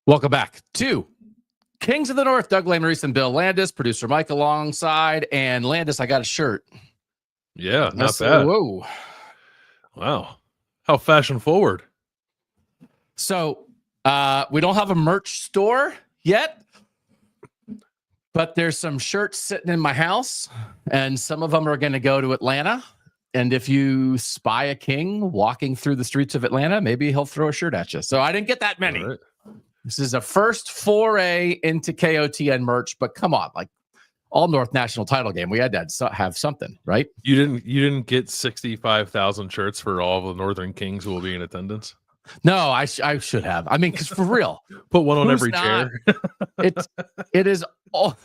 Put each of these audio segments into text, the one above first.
Welcome back to Kings of the North. Doug Lesmerises and Bill Landis, producer Mike alongside. And Landis, I got a shirt. Yeah, not bad. Whoa. Wow. How fashion forward. So we don't have a merch store yet, but there's some shirts sitting in my house, and some of them are going to go to Atlanta. And if you spy a king walking through the streets of Atlanta, maybe he'll throw a shirt at you. So I didn't get that many. Right. This is a first foray into KOTN merch, but come on, like all North National title game, we had to have something, right? You didn't get 65,000 shirts for all of the Northern Kings who will be in attendance? No, I should have. I mean, because for real, put one on every chair. It is all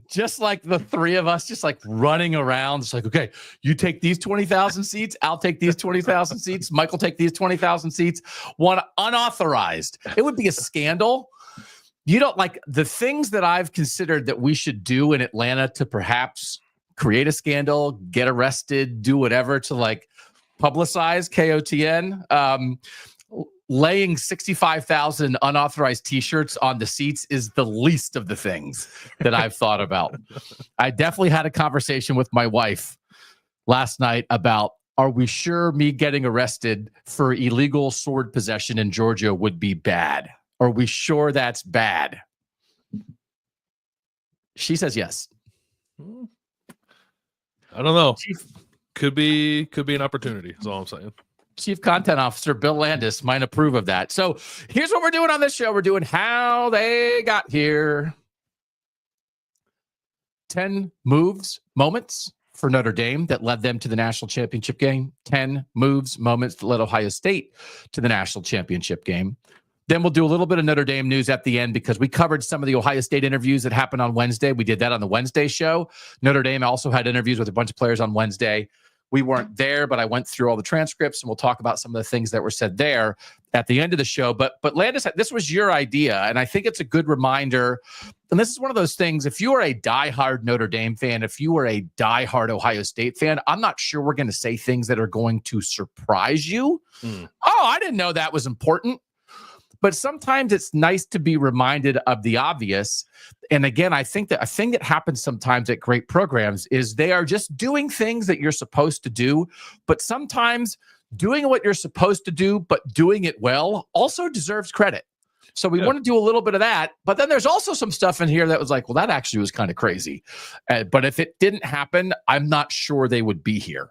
just like the three of us, just like running around. It's like, okay, you take these 20,000 seats. I'll take these 20,000 seats. Michael take these 20,000 seats. One unauthorized. It would be a scandal. You don't like the things that I've considered that we should do in Atlanta to perhaps create a scandal, get arrested, do whatever to like publicize KOTN. Laying 65,000 unauthorized T-shirts on the seats is the least of the things that I've thought about. I definitely had a conversation with my wife last night about, are we sure me getting arrested for illegal sword possession in Georgia would be bad? Are we sure that's bad? She says yes. I don't know. Could be an opportunity. That's all I'm saying. Chief Content Officer Bill Landis might approve of that. So here's what we're doing on this show. We're doing How They Got Here. 10 moments for Notre Dame that led them to the national championship game. 10 moments that led Ohio State to the national championship game. Then we'll do a little bit of Notre Dame news at the end because we covered some of the Ohio State interviews that happened on Wednesday. We did that on the Wednesday show. Notre Dame also had interviews with a bunch of players on Wednesday. We weren't there, but I went through all the transcripts, and we'll talk about some of the things that were said there at the end of the show. But Landis, this was your idea, and I think it's a good reminder. And this is one of those things, if you are a diehard Notre Dame fan, if you are a diehard Ohio State fan, I'm not sure we're going to say things that are going to surprise you. Oh, I didn't know that was important. But sometimes it's nice to be reminded of the obvious. And again, I think that a thing that happens sometimes at great programs is they are just doing things that you're supposed to do. But sometimes doing what you're supposed to do, but doing it well, also deserves credit. So we want to do a little bit of that. But then there's also some stuff in here that was like, well, that actually was kind of crazy. But if it didn't happen, I'm not sure they would be here.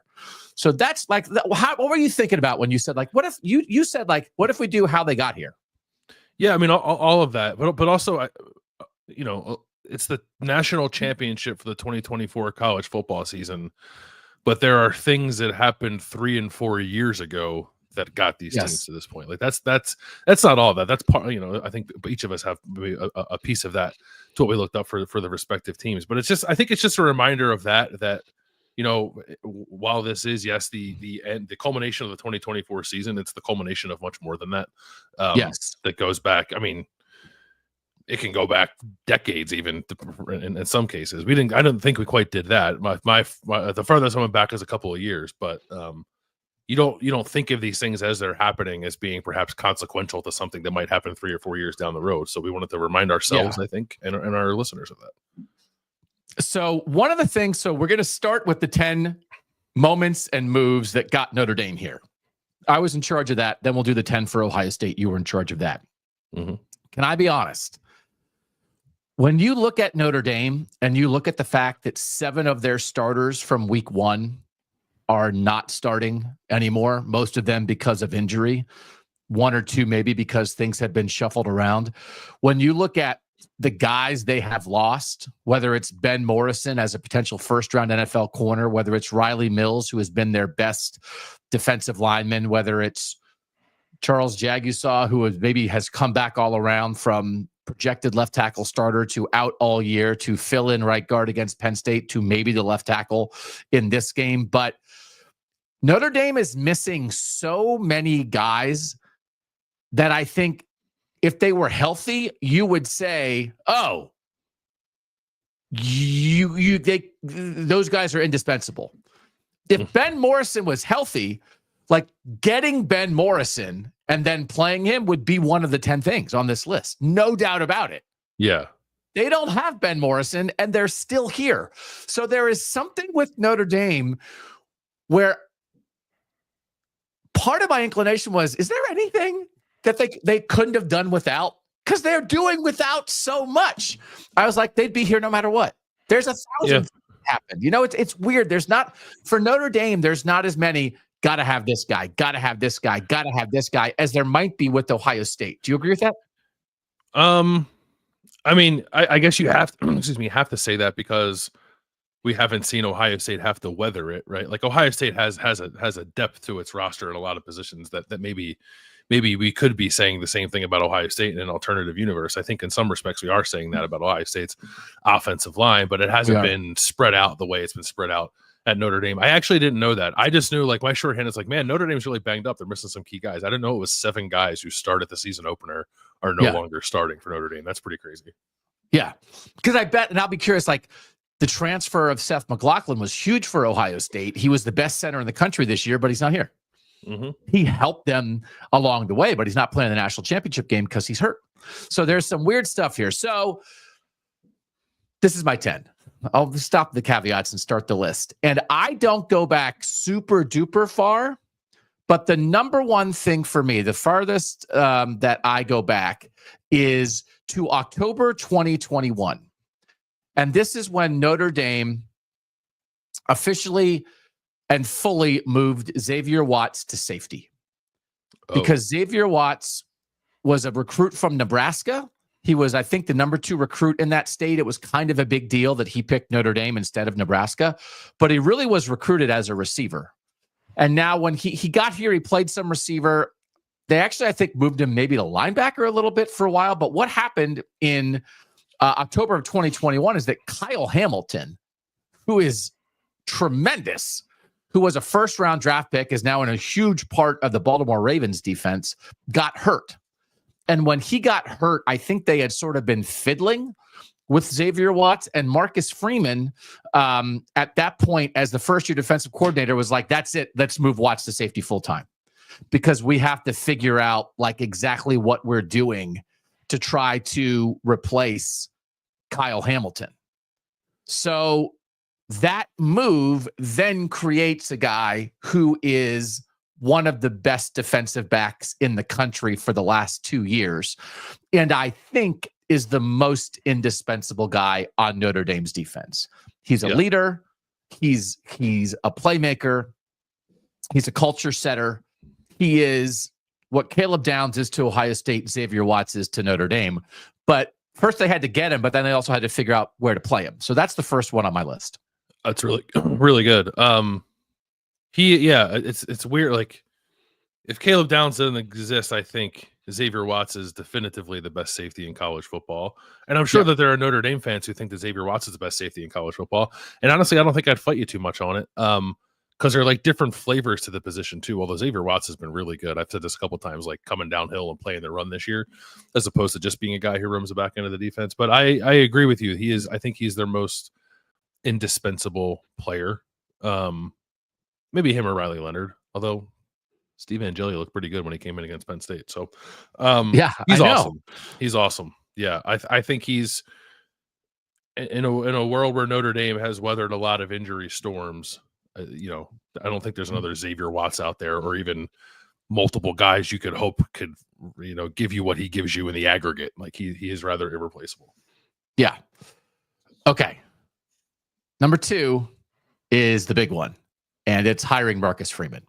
So that's like, what were you thinking about when you said, like, what if you said, like, what if we do How They Got Here? Yeah, I mean, all of that, but also, it's the national championship for the 2024 college football season, but there are things that happened 3 and 4 years ago that got these teams to this point. Like that's not all that. That's part. I think each of us have a piece of that to what we looked up for the respective teams. But I think it's just a reminder of that. While this is, yes, the end, the culmination of the 2024 season, it's the culmination of much more than that. That goes back. I mean, it can go back decades, even in some cases. I don't think we quite did that. The furthest I went back is a couple of years, but you don't think of these things as they're happening as being perhaps consequential to something that might happen 3 or 4 years down the road. So we wanted to remind ourselves, I think, and our listeners of that. So one of the things, we're going to start with the 10 moments and moves that got Notre Dame here. I was in charge of that. Then we'll do the 10 for Ohio State. You were in charge of that. Mm-hmm. Can I be honest? When you look at Notre Dame and you look at the fact that 7 of their starters from week 1 are not starting anymore, most of them because of injury, 1 or 2 maybe because things have been shuffled around. When you look at the guys they have lost, whether it's Ben Morrison as a potential first-round NFL corner, whether it's Riley Mills, who has been their best defensive lineman, whether it's Charles Jagusaw, who has come back all around from projected left tackle starter to out all year to fill in right guard against Penn State to maybe the left tackle in this game. But Notre Dame is missing so many guys that I think if they were healthy, you would say, oh, those guys are indispensable. If Ben Morrison was healthy, Like getting Ben Morrison and then playing him would be one of the 10 things on this list. No doubt about it. Yeah. They don't have Ben Morrison and they're still here. So there is something with Notre Dame where part of my inclination was, is there anything that they couldn't have done without? Because they're doing without so much. I was like, they'd be here no matter what. There's 1,000 things happen. You know, it's weird. There's not, for Notre Dame, there's not as many got to have this guy, got to have this guy, got to have this guy as there might be with Ohio State. Do you agree with that? I mean, I guess you have to, have to say that because we haven't seen Ohio State have to weather it, right? Like Ohio State has a depth to its roster in a lot of positions that maybe we could be saying the same thing about Ohio State in an alternative universe. I think in some respects we are saying that about Ohio State's offensive line, but it hasn't been spread out the way it's been spread out at Notre Dame. I actually didn't know that. I just knew, like, my shorthand is like, man, Notre Dame's really banged up. They're missing some key guys. I didn't know it was 7 guys who started the season opener are no longer starting for Notre Dame. That's pretty crazy. Yeah. Because I bet, and I'll be curious, like the transfer of Seth McLaughlin was huge for Ohio State. He was the best center in the country this year, but he's not here. Mm-hmm. He helped them along the way, but he's not playing the national championship game because he's hurt. So there's some weird stuff here. So this is my 10. I'll stop the caveats and start the list. And I don't go back super duper far, but the number one thing for me, the farthest that I go back is to October 2021. And this is when Notre Dame officially and fully moved Xavier Watts to safety. Because Xavier Watts was a recruit from Nebraska. He was, I think, the number 2 recruit in that state. It was kind of a big deal that he picked Notre Dame instead of Nebraska, but he really was recruited as a receiver. And now when he got here, he played some receiver. They actually, I think, moved him maybe to linebacker a little bit for a while. But what happened in October of 2021 is that Kyle Hamilton, who is tremendous, who was a first-round draft pick, is now in a huge part of the Baltimore Ravens defense, got hurt. And when he got hurt, I think they had sort of been fiddling with Xavier Watts, and Marcus Freeman at that point as the first-year defensive coordinator was like, that's it. Let's move Watts to safety full-time because we have to figure out like exactly what we're doing to try to replace Kyle Hamilton. So that move then creates a guy who is one of the best defensive backs in the country for the last 2 years. And I think is the most indispensable guy on Notre Dame's defense. He's a leader. He's a playmaker. He's a culture setter. He is what Caleb Downs is to Ohio State, Xavier Watts is to Notre Dame. But first they had to get him, but then they also had to figure out where to play him. So that's the first one on my list. That's really, really good. It's weird. Like if Caleb Downs doesn't exist, I think Xavier Watts is definitively the best safety in college football. And I'm sure that there are Notre Dame fans who think that Xavier Watts is the best safety in college football. And honestly, I don't think I'd fight you too much on it. Because they're like different flavors to the position too. Although Xavier Watts has been really good. I've said this a couple of times, like coming downhill and playing the run this year, as opposed to just being a guy who roams the back end of the defense. But I agree with you. I think he's their most indispensable player. Maybe him or Riley Leonard, although Steve Angeli looked pretty good when he came in against Penn State. So he's awesome. He's awesome. Yeah. I think he's in a world where Notre Dame has weathered a lot of injury storms. I don't think there's another Xavier Watts out there, or even multiple guys you could hope could, give you what he gives you in the aggregate. Like he is rather irreplaceable. Yeah. Okay. Number 2 is the big one, and it's hiring Marcus Freeman.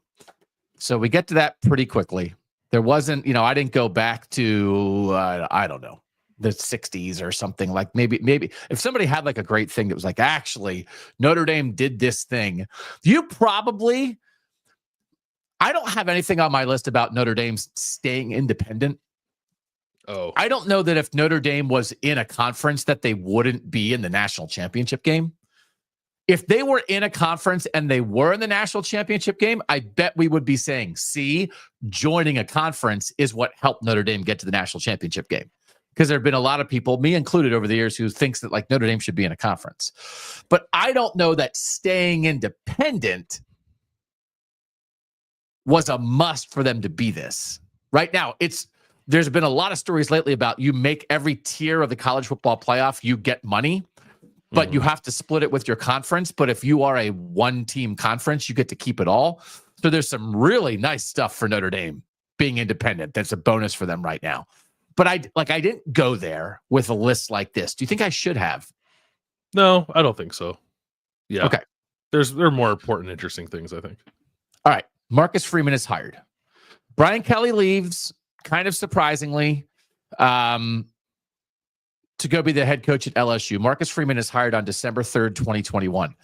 So we get to that pretty quickly. There wasn't, I didn't go back to, I don't know, the 60s or something. Like maybe if somebody had like a great thing that was like, actually Notre Dame did this thing, I don't have anything on my list about Notre Dame staying independent. I don't know that if Notre Dame was in a conference that they wouldn't be in the national championship game. If they were in a conference and they were in the national championship game, I bet we would be saying, see, joining a conference is what helped Notre Dame get to the national championship game. Because there have been a lot of people, me included over the years, who thinks that like Notre Dame should be in a conference. But I don't know that staying independent was a must for them to be this. Right now, there's been a lot of stories lately about you make every tier of the college football playoff, you get money, but you have to split it with your conference. But if you are a one-team conference, you get to keep it all. So there's some really nice stuff for Notre Dame being independent. That's a bonus for them right now. But I didn't go there with a list like this. Do you think I should have? No, I don't think so. Yeah. Okay. There are more important, interesting things, I think. All right. Marcus Freeman is hired. Brian Kelly leaves, kind of surprisingly, to go be the head coach at LSU. Marcus Freeman is hired on December 3rd, 2021.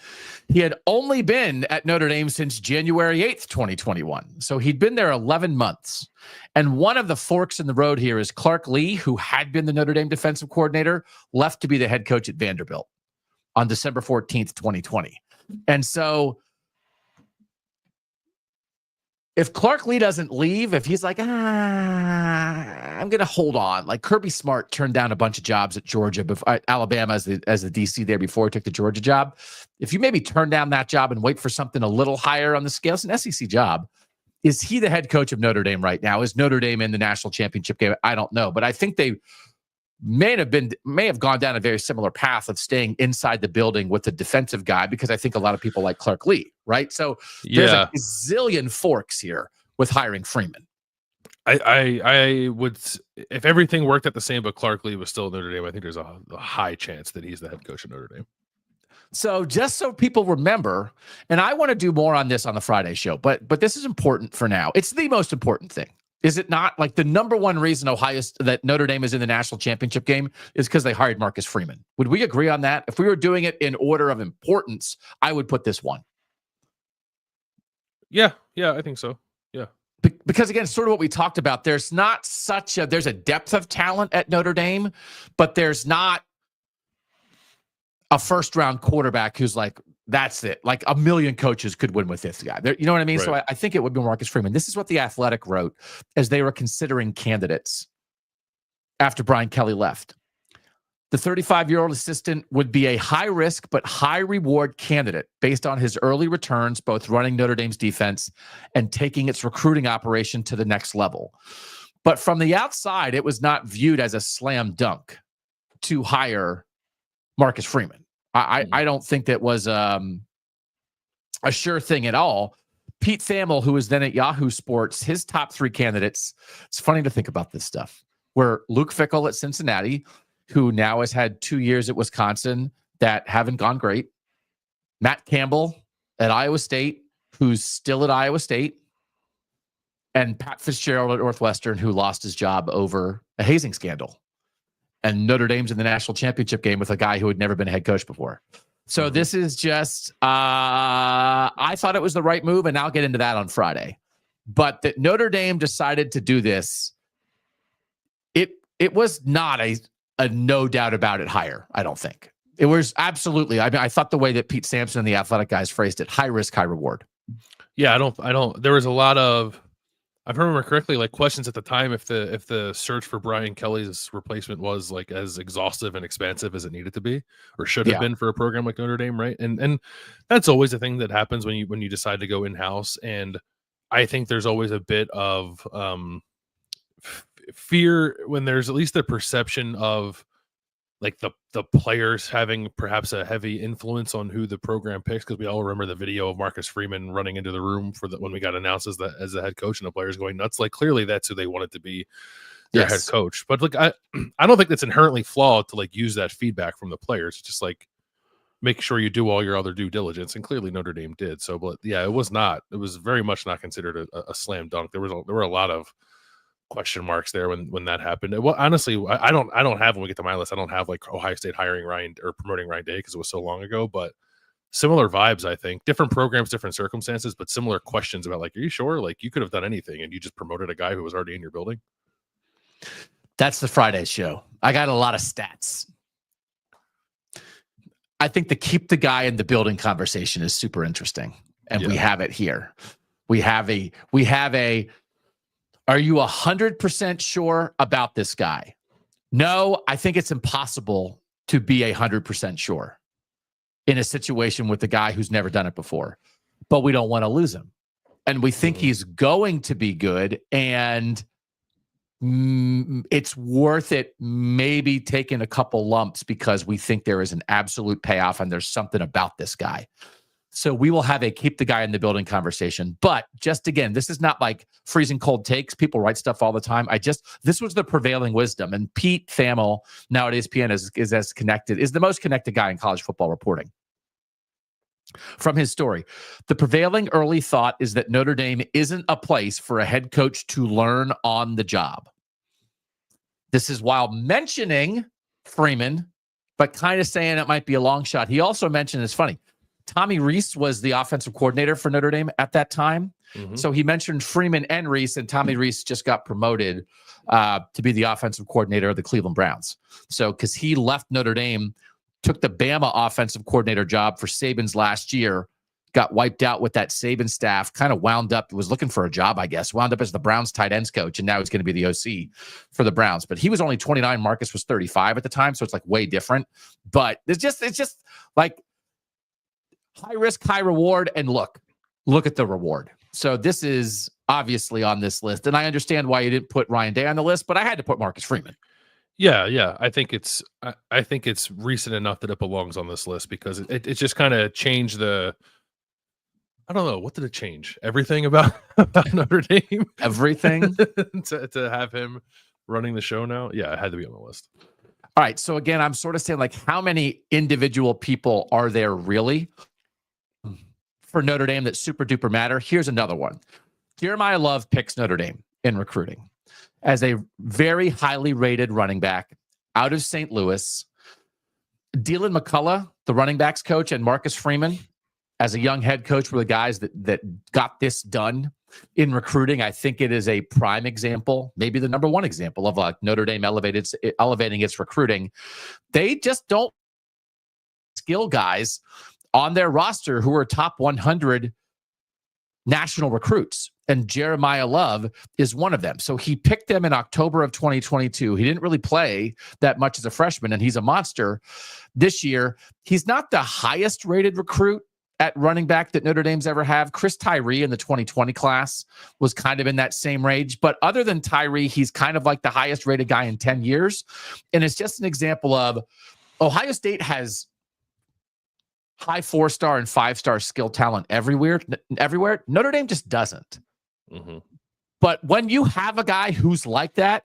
He had only been at Notre Dame since January 8th, 2021. So he'd been there 11 months. And one of the forks in the road here is Clark Lee, who had been the Notre Dame defensive coordinator, left to be the head coach at Vanderbilt on December 14th, 2020. And so if Clark Lee doesn't leave, if he's like, I'm going to hold on. Like Kirby Smart turned down a bunch of jobs at Georgia, Alabama as the DC there before he took the Georgia job. If you maybe turn down that job and wait for something a little higher on the scale, it's an SEC job. Is he the head coach of Notre Dame right now? Is Notre Dame in the national championship game? I don't know, but I think they may have gone down a very similar path of staying inside the building with the defensive guy, because I think a lot of people like Clark Lee, right? So there's a zillion forks here with hiring Freeman. I would, if everything worked out the same, but Clark Lee was still at Notre Dame, I think there's a high chance that he's the head coach of Notre Dame. So just so people remember, and I want to do more on this on the Friday show, but this is important for now. It's the most important thing. Is it not? Like the number one reason that Notre Dame is in the national championship game is because they hired Marcus Freeman. Would we agree on that? If we were doing it in order of importance, I would put this one. Yeah, I think so. Yeah. Because again, sort of what we talked about, there's a depth of talent at Notre Dame, but there's not a first round quarterback who's like, that's it. Like a million coaches could win with this guy. You know what I mean? Right. So I think it would be Marcus Freeman. This is what The Athletic wrote as they were considering candidates after Brian Kelly left. The 35-year-old assistant would be a high-risk but high-reward candidate based on his early returns, both running Notre Dame's defense and taking its recruiting operation to the next level. But from the outside, it was not viewed as a slam dunk to hire Marcus Freeman. I don't think that was a sure thing at all. Pete Thamel, who was then at Yahoo Sports, his top three candidates, it's funny to think about this stuff, were Luke Fickell at Cincinnati, who now has had 2 years at Wisconsin that haven't gone great. Matt Campbell at Iowa State, who's still at Iowa State. And Pat Fitzgerald at Northwestern, who lost his job over a hazing scandal. And Notre Dame's in the national championship game with a guy who had never been a head coach before. So this is just, I thought it was the right move, and I'll get into that on Friday. But that Notre Dame decided to do this, it was not a no doubt about it hire, I don't think. It was absolutely, I mean, I thought the way that Pete Sampson and the Athletic guys phrased it, high risk, high reward. Yeah, I don't, there was a lot of, if I remember correctly, like questions at the time if the search for Brian Kelly's replacement was like as exhaustive and expansive as it needed to be, or should have been for a program like Notre Dame, right? And that's always a thing that happens when you decide to go in-house. And I think there's always a bit of fear when there's at least the perception of like the players having perhaps a heavy influence on who the program picks, because we all remember the video of Marcus Freeman running into the room when we got announced as the head coach, and the players going nuts. Like clearly that's who they wanted to be their head coach. But like I don't think that's inherently flawed to like use that feedback from the players. It's just like make sure you do all your other due diligence, and clearly Notre Dame did. So, but yeah, it was very much not considered a slam dunk. There were a lot of question marks there when that happened. Well, honestly, I don't have, when we get to my list, I don't have like Ohio State hiring Ryan or promoting Ryan Day because it was so long ago, but similar vibes, I think. Different programs, different circumstances, but similar questions about like, are you sure? Like you could have done anything and you just promoted a guy who was already in your building. That's the Friday show. I got a lot of stats. I think the keep the guy in the building conversation is super interesting. And we have it here. We have a are you 100% sure about this guy? No, I think it's impossible to be 100% sure in a situation with a guy who's never done it before, but we don't want to lose him. and we think he's going to be good, and it's worth it maybe taking a couple lumps because we think there is an absolute payoff and there's something about this guy. So we will have a keep the guy in the building conversation. But just again, this is not like freezing cold takes. People write stuff all the time. This was the prevailing wisdom. And Pete Thamel now at ESPN is the most connected guy in college football reporting. From his story, the prevailing early thought is that Notre Dame isn't a place for a head coach to learn on the job. This is while mentioning Freeman, but kind of saying it might be a long shot. He also mentioned, it's funny, Tommy Rees was the offensive coordinator for Notre Dame at that time. So he mentioned Freeman and Rees, and Tommy Rees just got promoted to be the offensive coordinator of the Cleveland Browns. So because he left Notre Dame, took the Bama offensive coordinator job for Saban's last year, got wiped out with that Saban staff, kind of wound up, was looking for a job, I guess, wound up as the Browns tight ends coach, and now he's going to be the OC for the Browns. But he was only 29. Marcus was 35 at the time, so it's like way different. But it's just like high risk, high reward, and look at the reward. So this is obviously on this list, and I understand why you didn't put Ryan Day on the list, but I had to put Marcus Freeman. Yeah. I think it's recent enough that it belongs on this list because it just kind of changed the. I don't know. What did it change? Everything about Notre Dame? Everything? to have him running the show now? Yeah, it had to be on the list. All right. So again, I'm sort of saying, like, how many individual people are there really for Notre Dame that super duper matter? Here's another one. Jeremiah Love picks Notre Dame in recruiting as a very highly rated running back out of St. Louis. Dylan McCullough, the running backs coach, and Marcus Freeman, as a young head coach, were the guys that got this done in recruiting. I think it is a prime example, maybe the number one example of like Notre Dame elevating its recruiting. They just don't skill guys on their roster who are top 100 national recruits. And Jeremiah Love is one of them. So he picked them in October of 2022. He didn't really play that much as a freshman, and he's a monster this year. He's not the highest rated recruit at running back that Notre Dame's ever have. Chris Tyree in the 2020 class was kind of in that same range. But other than Tyree, he's kind of like the highest rated guy in 10 years. And it's just an example of Ohio State has high 4-star and 5-star skill talent everywhere. Notre Dame just doesn't. But when you have a guy who's like that,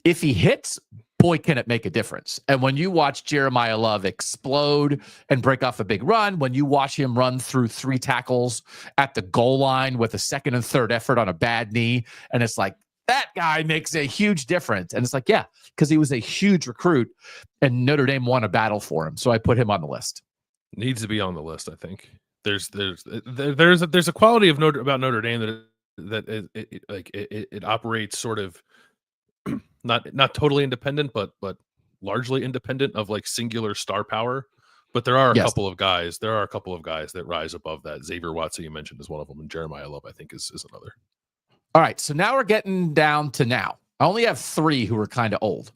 if he hits, boy, can it make a difference. And when you watch Jeremiah Love explode and break off a big run, when you watch him run through 3 tackles at the goal line with a second and third effort on a bad knee, and it's like, that guy makes a huge difference. And it's like, yeah, because he was a huge recruit and Notre Dame won a battle for him. So I put him on the list. Needs to be on the list, I think. There's a quality of about Notre Dame that it operates sort of not totally independent, but largely independent of like singular star power. But there are a couple of guys. There are a couple of guys that rise above that. Xavier Watson, you mentioned, is one of them, and Jeremiah Love, I think, is another. All right, so now we're getting down to now. I only have 3 who are kind of old.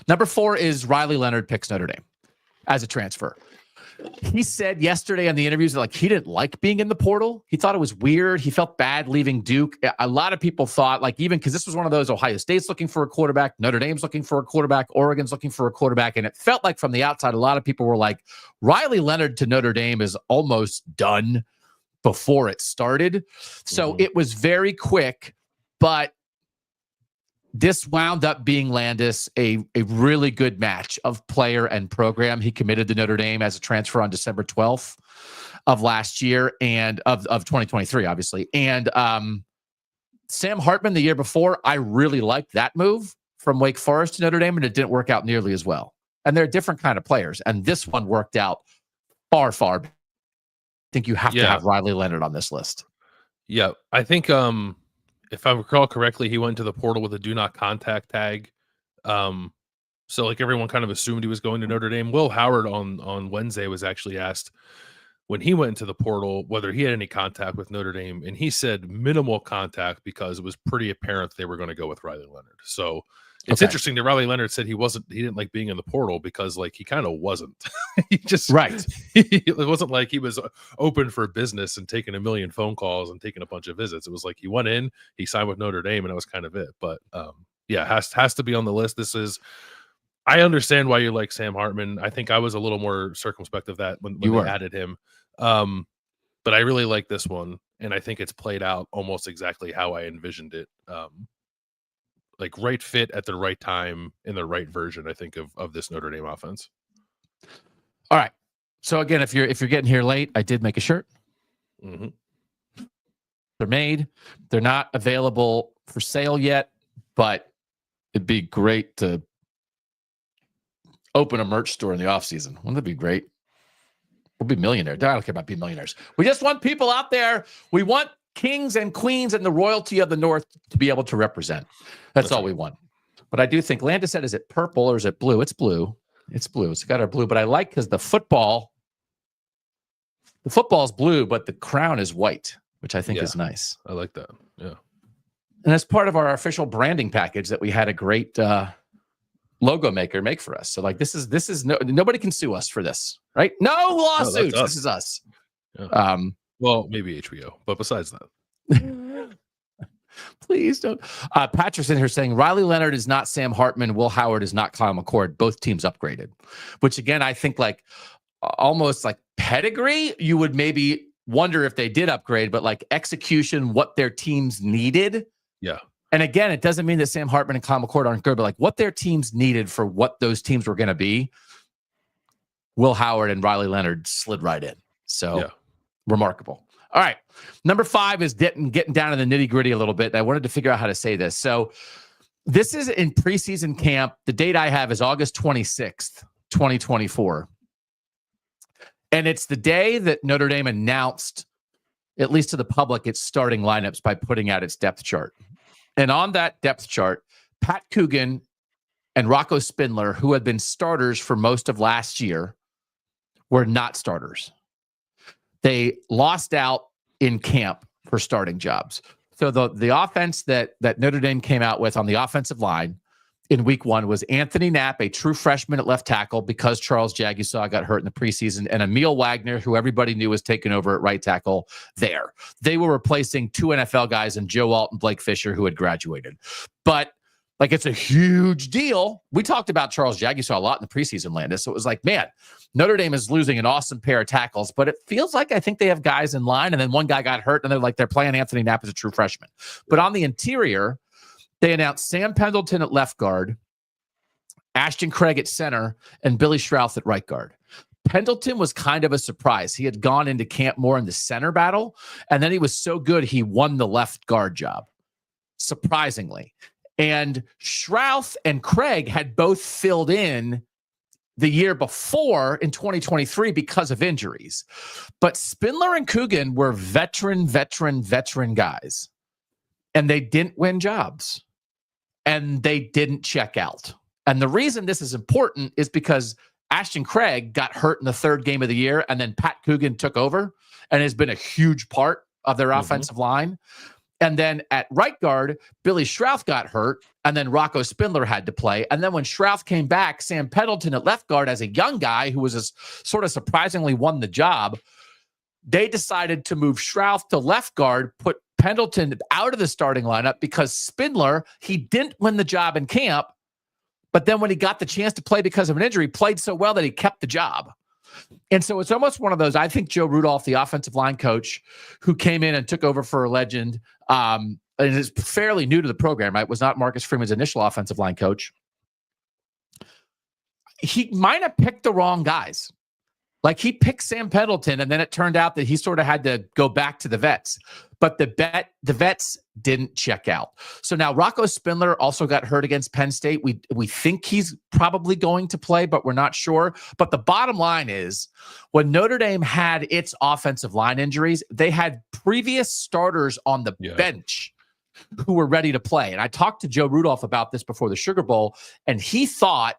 Number 4 is Riley Leonard picks Notre Dame as a transfer. He said yesterday on the interviews that, like, he didn't like being in the portal. He thought it was weird. He felt bad leaving Duke. A lot of people thought, like, even because this was one of those, Ohio State's looking for a quarterback, Notre Dame's looking for a quarterback, Oregon's looking for a quarterback, and it felt like from the outside, a lot of people were like, Riley Leonard to Notre Dame is almost done before it started. So it was very quick, but this wound up being Landis, a really good match of player and program. He committed to Notre Dame as a transfer on December 12th of last year and of 2023, obviously. And Sam Hartman the year before, I really liked that move from Wake Forest to Notre Dame, and it didn't work out nearly as well. And they're different kind of players. And this one worked out far, far. I think you have to have Riley Leonard on this list. Yeah, I think if I recall correctly, he went to the portal with a do not contact tag. So like everyone kind of assumed he was going to Notre Dame. Will Howard on Wednesday was actually asked when he went into the portal whether he had any contact with Notre Dame, and he said minimal contact because it was pretty apparent they were going to go with Riley Leonard. So It's interesting that Riley Leonard said he didn't like being in the portal because like he kind of wasn't. He just it wasn't like he was open for business and taking a million phone calls and taking a bunch of visits. It was like he went in, he signed with Notre Dame, and that was kind of it. But has to be on the list. I understand why you like Sam Hartman. I think I was a little more circumspect of that when they added him. But I really like this one, and I think it's played out almost exactly how I envisioned it. Like right fit at the right time in the right version, I think, of this Notre Dame offense. All right. So again, if you're getting here late, I did make a shirt. Mm-hmm. They're made. They're not available for sale yet, but it'd be great to open a merch store in the off season. Wouldn't that be great? We'll be millionaires. I don't care about being millionaires. We just want people out there. We want kings and queens and the royalty of the North to be able to represent. That's all we want. But I do think Landis said, is it purple or is it blue? It's blue. It's blue. It's got our blue. But I like because the football's blue, but the crown is white, which I think is nice. I like that. Yeah. And that's part of our official branding package that we had a great logo maker make for us. So like this is nobody can sue us for this, right? No lawsuits. No, this is us. Yeah. Well, maybe HBO, but besides that. Please don't. Patrick's in here saying Riley Leonard is not Sam Hartman. Will Howard is not Kyle McCord. Both teams upgraded, which again, I think like almost like pedigree, you would maybe wonder if they did upgrade, but like execution, what their teams needed. Yeah. And again, it doesn't mean that Sam Hartman and Kyle McCord aren't good, but like what their teams needed for what those teams were going to be, Will Howard and Riley Leonard slid right in. So remarkable. All right. Number 5 is getting down to the nitty gritty a little bit. I wanted to figure out how to say this. So this is in preseason camp. The date I have is August 26th, 2024. And it's the day that Notre Dame announced, at least to the public, its starting lineups by putting out its depth chart. And on that depth chart, Pat Coogan and Rocco Spindler, who had been starters for most of last year, were not starters. They lost out in camp for starting jobs. So the offense that Notre Dame came out with on the offensive line in week 1 was Anthony Knapp, a true freshman at left tackle because Charles Jagusaw got hurt in the preseason, and Emil Wagner, who everybody knew was taking over at right tackle there. They were replacing 2 NFL guys and Joe Alt and Blake Fisher, who had graduated. But like, it's a huge deal. We talked about Charles Jagusaw a lot in the preseason, Landis. So it was like, man, Notre Dame is losing an awesome pair of tackles, but it feels like I think they have guys in line, and then one guy got hurt, and they're playing Anthony Knapp as a true freshman. But on the interior, they announced Sam Pendleton at left guard, Ashton Craig at center, and Billy Schrauth at right guard. Pendleton was kind of a surprise. He had gone into camp more in the center battle, and then he was so good he won the left guard job, surprisingly. And Schrauth and Craig had both filled in the year before in 2023 because of injuries. But Spindler and Coogan were veteran guys, and they didn't win jobs, and they didn't check out. And the reason this is important is because Ashton Craig got hurt in the 3rd game of the year, and then Pat Coogan took over and has been a huge part of their offensive line. And then at right guard, Billy Schrauth got hurt, and then Rocco Spindler had to play. And then when Schrauth came back, Sam Pendleton at left guard as a young guy who was sort of surprisingly won the job. They decided to move Schrauth to left guard, put Pendleton out of the starting lineup because Spindler, he didn't win the job in camp, but then when he got the chance to play because of an injury, played so well that he kept the job. And so it's almost one of those, I think Joe Rudolph, the offensive line coach who came in and took over for a legend, and is fairly new to the program, right? Was not Marcus Freeman's initial offensive line coach. He might have picked the wrong guys. Like, he picked Sam Pendleton, and then it turned out that he sort of had to go back to the vets. But the vets didn't check out. So now Rocco Spindler also got hurt against Penn State. We think he's probably going to play, but we're not sure. But the bottom line is, when Notre Dame had its offensive line injuries, they had previous starters on the bench who were ready to play. And I talked to Joe Rudolph about this before the Sugar Bowl, and he thought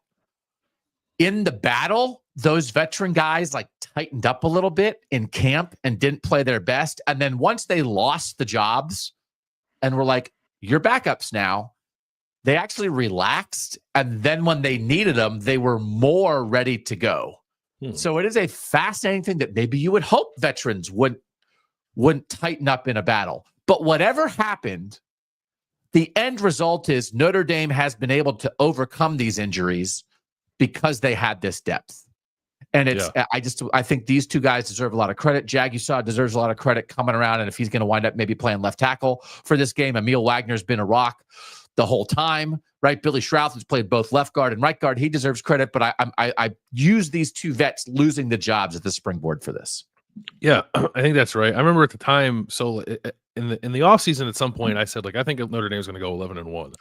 in the battle, those veteran guys like tightened up a little bit in camp and didn't play their best. And then once they lost the jobs and were like, you're backups now, they actually relaxed. And then when they needed them, they were more ready to go. So it is a fascinating thing that maybe you would hope veterans wouldn't tighten up in a battle. But whatever happened, the end result is Notre Dame has been able to overcome these injuries because they had this depth. And it's, I think these two guys deserve a lot of credit. Jag, you saw, deserves a lot of credit coming around. And if he's going to wind up maybe playing left tackle for this game, Emil Wagner's been a rock the whole time, right? Billy Schrouth has played both left guard and right guard. He deserves credit, but I use these two vets losing the jobs at the springboard for this. Yeah, I think that's right. I remember at the time, so in the offseason at some point, I said, like, I think Notre Dame is going to go 11-1.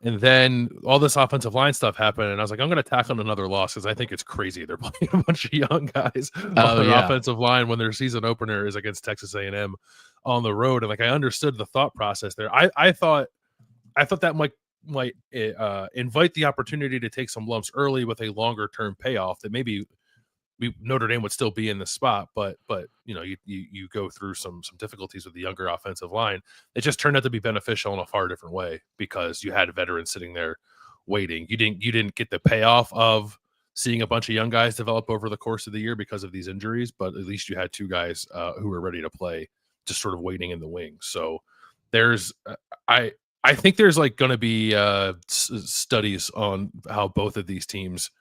And then all this offensive line stuff happened, and I was like, I'm going to tack on another loss because I think it's crazy. They're playing a bunch of young guys on their offensive line when their season opener is against Texas A&M on the road. And like, I understood the thought process there. I thought that might invite the opportunity to take some lumps early with a longer term payoff that maybe Notre Dame would still be in the spot, but you know, you go through some difficulties with the younger offensive line. It just turned out to be beneficial in a far different way because you had veterans sitting there waiting. You didn't get the payoff of seeing a bunch of young guys develop over the course of the year because of these injuries, but at least you had two guys who were ready to play, just sort of waiting in the wings. So there's I think there's like going to be studies on how both of these teams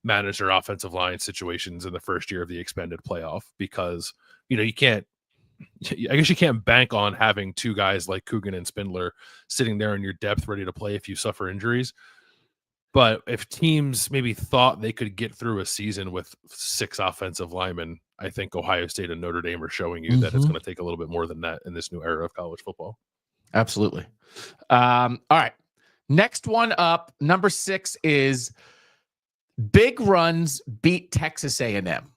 manage their offensive line situations in the first year of the expanded playoff, because, you know, I guess you can't bank on having two guys like Coogan and Spindler sitting there in your depth ready to play if you suffer injuries. But if teams maybe thought they could get through a season with 6 offensive linemen, I think Ohio State and Notre Dame are showing you that it's going to take a little bit more than that in this new era of college football. Absolutely. All right. Next one up, number 6 is big runs beat Texas A&M.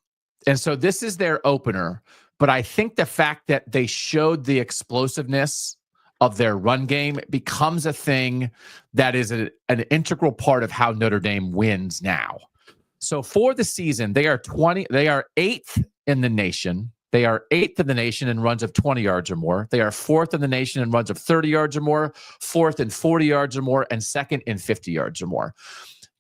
And so this is their opener, but I think the fact that they showed the explosiveness of their run game becomes a thing that is an integral part of how Notre Dame wins now. So for the season, they are 8th in the nation. They are 8th in the nation in runs of 20 yards or more. They are 4th in the nation in runs of 30 yards or more, 4th in 40 yards or more, and 2nd in 50 yards or more.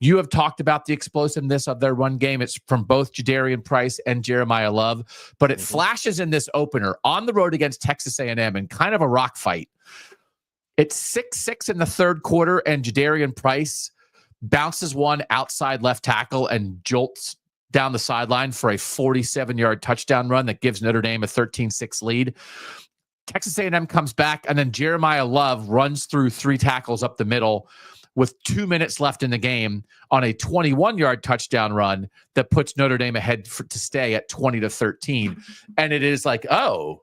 You have talked about the explosiveness of their run game. It's from both Jadarian Price and Jeremiah Love, but it flashes in this opener on the road against Texas A&M in kind of a rock fight. It's 6-6 in the third quarter, and Jadarian Price bounces one outside left tackle and jolts down the sideline for a 47-yard touchdown run that gives Notre Dame a 13-6 lead. Texas A&M comes back, and then Jeremiah Love runs through 3 tackles up the middle with 2 minutes left in the game on a 21-yard touchdown run that puts Notre Dame ahead to stay at 20-13. And it is like, oh,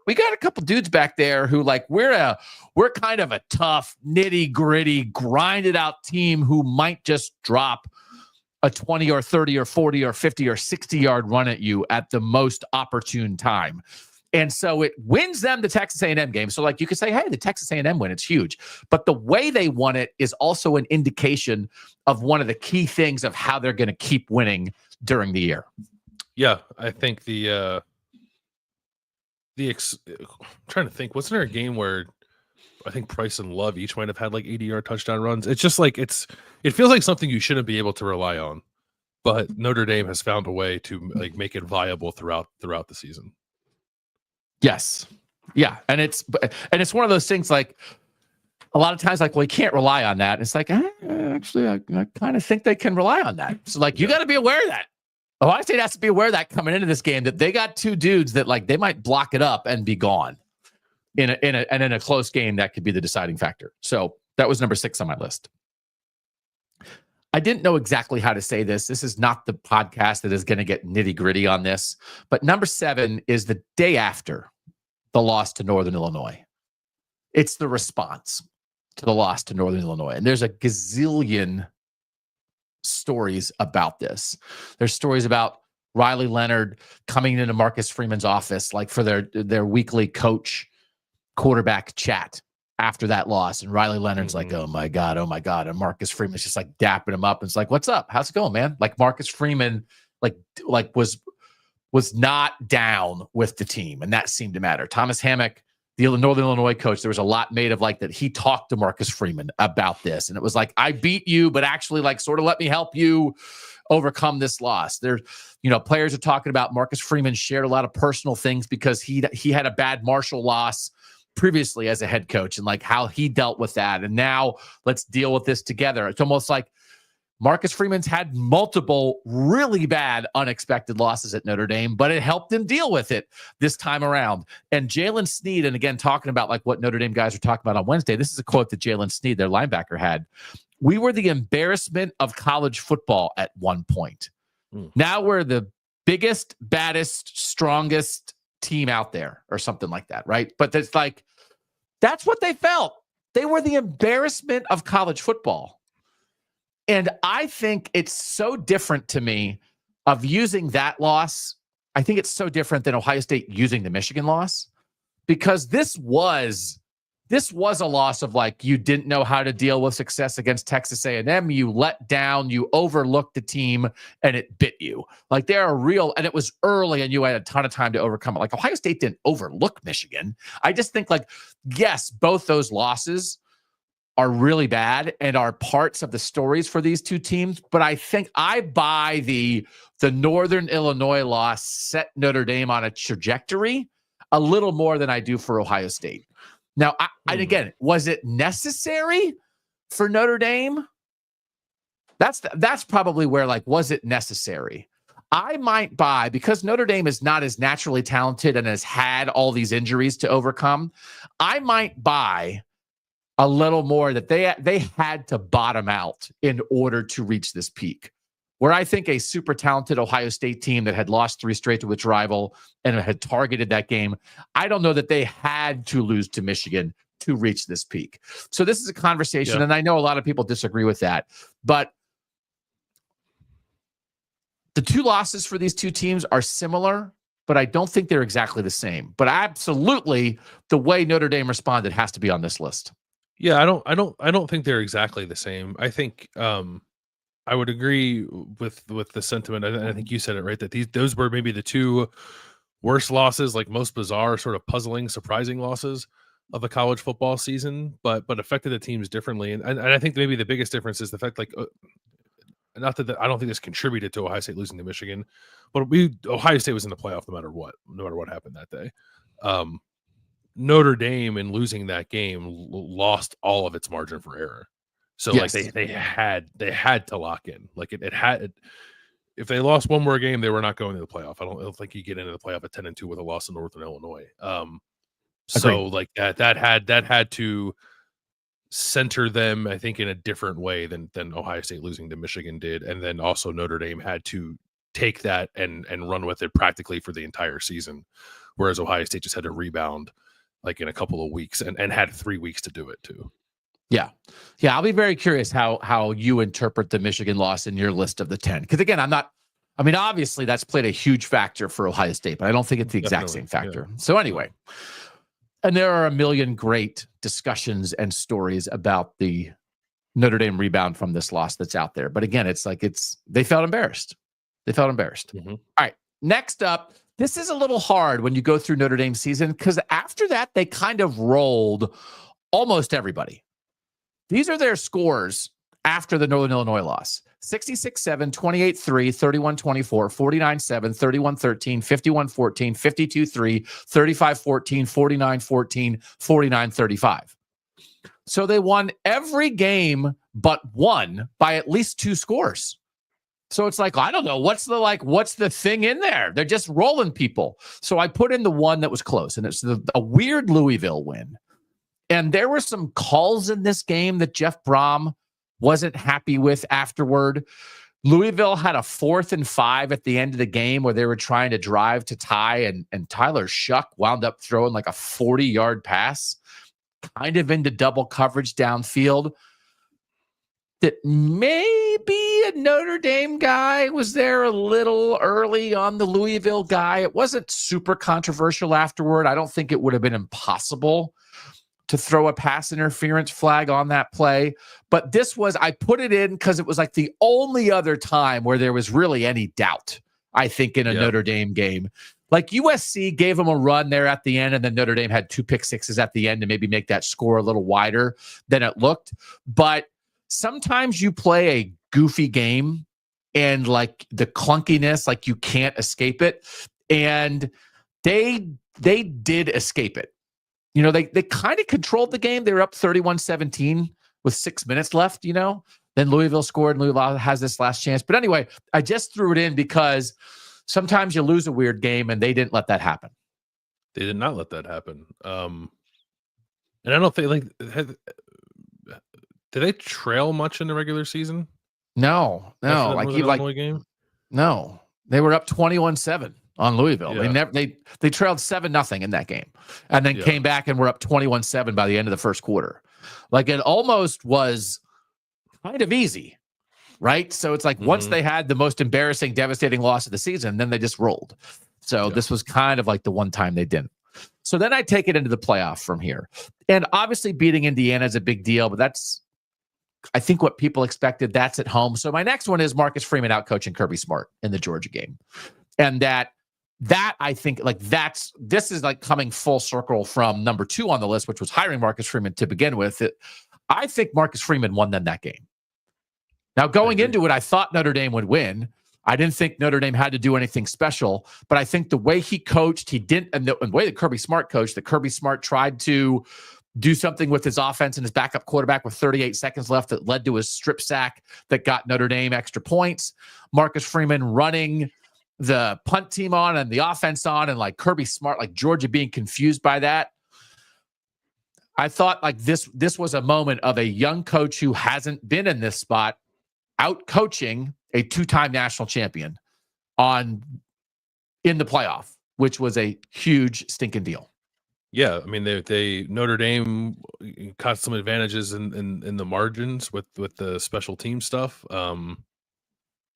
we got a couple dudes back there who, like, we're kind of a tough, nitty-gritty, grinded-out team who might just drop a 20 or 30 or 40 or 50 or 60-yard run at you at the most opportune time. And so it wins them the Texas A&M game. So, like, you could say, hey, the Texas A&M win, it's huge. But the way they won it is also an indication of one of the key things of how they're going to keep winning during the year. Yeah, I think I'm trying to think, wasn't there a game where I think Price and Love each might have had like 80-yard touchdown runs? It's just like it feels like something you shouldn't be able to rely on, but Notre Dame has found a way to like make it viable throughout the season. Yes, yeah, and it's one of those things, like, a lot of times, like, well, you can't rely on that. It's like, actually, I kind of think they can rely on that. So, like, you got to be aware of that. Ohio State has to be aware of that coming into this game, that they got 2 dudes that, like, they might block it up and be gone in a close game that could be the deciding factor. So that was number 6 on my list. I didn't know exactly how to say this. This is not the podcast that is going to get nitty-gritty on this, but number 7 is the day after the loss to Northern Illinois. It's the response to the loss to Northern Illinois. And there's a gazillion stories about this. There's stories about Riley Leonard coming into Marcus Freeman's office, like, for their weekly coach quarterback chat after that loss. And Riley Leonard's like, oh my God. And Marcus Freeman's just like dapping him up. And it's like, what's up? How's it going, man? Like, Marcus Freeman, like was not down with the team. And that seemed to matter. Thomas Hammock, the Northern Illinois coach, there was a lot made of like that he talked to Marcus Freeman about this. And it was like, I beat you, but actually like sort of let me help you overcome this loss. There's, players are talking about Marcus Freeman shared a lot of personal things because he had a bad Marshall loss previously as a head coach and like how he dealt with that. And now let's deal with this together. It's almost like Marcus Freeman's had multiple really bad, unexpected losses at Notre Dame, but it helped him deal with it this time around. And Jalen Sneed, and again, talking about like what Notre Dame guys are talking about on Wednesday, this is a quote that Jalen Sneed, their linebacker, had. We were the embarrassment of college football at one point. Now we're the biggest, baddest, strongest team out there or something like that, right? But it's like, that's what they felt. They were the embarrassment of college football. And I think it's so different to me of using that loss. I think it's so different than Ohio State using the Michigan loss, because this was a loss of like, you didn't know how to deal with success against Texas A&M. You let down, you overlooked the team, and it bit you. Like there are real, and it was early and you had a ton of time to overcome it. Like Ohio State didn't overlook Michigan. I just think like, yes, both those losses are really bad and are parts of the stories for these two teams. But I think I buy the Northern Illinois loss set Notre Dame on a trajectory a little more than I do for Ohio State. Now, and again, was it necessary for Notre Dame? That's probably where, like, was it necessary? I might buy, because Notre Dame is not as naturally talented and has had all these injuries to overcome, I might buy a little more that they had to bottom out in order to reach this peak. Where I think a super talented Ohio State team that had lost 3 straight to its rival and had targeted that game, I don't know that they had to lose to Michigan to reach this peak. So this is a conversation, and I know a lot of people disagree with that, but the two losses for these two teams are similar, but I don't think they're exactly the same. But absolutely, the way Notre Dame responded has to be on this list. Yeah, I don't think they're exactly the same. I think I would agree with the sentiment. I think you said it right, that those were maybe the two worst losses, like most bizarre, sort of puzzling, surprising losses of the college football season, but affected the teams differently. And I think maybe the biggest difference is the fact, like, not that I don't think this contributed to Ohio State losing to Michigan, but Ohio State was in the playoff no matter what happened that day. Notre Dame, in losing that game, lost all of its margin for error. So yes, like they had to lock in. Like it had. If they lost one more game, they were not going to the playoff. I don't think you get into the playoff at 10-2 with a loss in Northern Illinois. So like that had to center them, I think, in a different way than Ohio State losing to Michigan did, and then also Notre Dame had to take that and run with it practically for the entire season, whereas Ohio State just had to rebound like in a couple of weeks and had 3 weeks to do it too. Yeah. I'll be very curious how you interpret the Michigan loss in your list of the 10. Because again, obviously that's played a huge factor for Ohio State, but I don't think it's the exact same factor. Yeah. So anyway, and there are a million great discussions and stories about the Notre Dame rebound from this loss that's out there. But again, they felt embarrassed. Mm-hmm. All right. Next up, this is a little hard when you go through Notre Dame season, because after that, they kind of rolled almost everybody. These are their scores after the Northern Illinois loss: 66-7, 28-3, 31-24, 49-7, 31-13, 51-14, 52-3, 35-14, 49-14, 49-35. So they won every game but one by at least 2 scores. So it's like, I don't know, what's the thing in there? They're just rolling people. So I put in the one that was close, and it's a weird Louisville win. And there were some calls in this game that Jeff Brom wasn't happy with afterward. Louisville had a 4th and 5 at the end of the game where they were trying to drive to tie, and Tyler Shuck wound up throwing like a 40-yard pass kind of into double coverage downfield that maybe a Notre Dame guy was there a little early on the Louisville guy. It wasn't super controversial afterward. I don't think it would have been impossible to throw a pass interference flag on that play. But I put it in because it was like the only other time where there was really any doubt, I think, in a Notre Dame game. Like USC gave them a run there at the end, and then Notre Dame had 2 pick sixes at the end to maybe make that score a little wider than it looked. But sometimes you play a goofy game and like the clunkiness, like you can't escape it. And they did escape it. You know, they kind of controlled the game. They were up 31-17 with 6 minutes left, you know. Then Louisville scored, and Louisville has this last chance. But anyway, I just threw it in because sometimes you lose a weird game, and they didn't let that happen. They did not let that happen. And I don't think did they trail much in the regular season? No. Like game. No, they were up 21-7 on Louisville. Yeah. They trailed 7-0 in that game, and then came back and were up 21-7 by the end of the first quarter. Like it almost was kind of easy, right? So it's like once they had the most embarrassing, devastating loss of the season, then they just rolled. So this was kind of like the one time they didn't. So then I take it into the playoff from here. And obviously beating Indiana is a big deal, but that's, I think, what people expected. That's at home. So my next one is Marcus Freeman out coaching Kirby Smart in the Georgia game. And that I think like this is like coming full circle from number 2 on the list, which was hiring Marcus Freeman to begin with. I think Marcus Freeman won them that game. Now, going into it, I thought Notre Dame would win. I didn't think Notre Dame had to do anything special, but I think the way he coached, he didn't, and the way that Kirby Smart coached, that Kirby Smart tried to do something with his offense and his backup quarterback with 38 seconds left that led to a strip sack that got Notre Dame extra points. Marcus Freeman running the punt team on and the offense on, and like Kirby Smart, like Georgia being confused by that. I thought like this was a moment of a young coach who hasn't been in this spot out coaching a 2-time national champion in the playoff, which was a huge stinking deal. Yeah, I mean they Notre Dame caught some advantages in the margins with the special team stuff.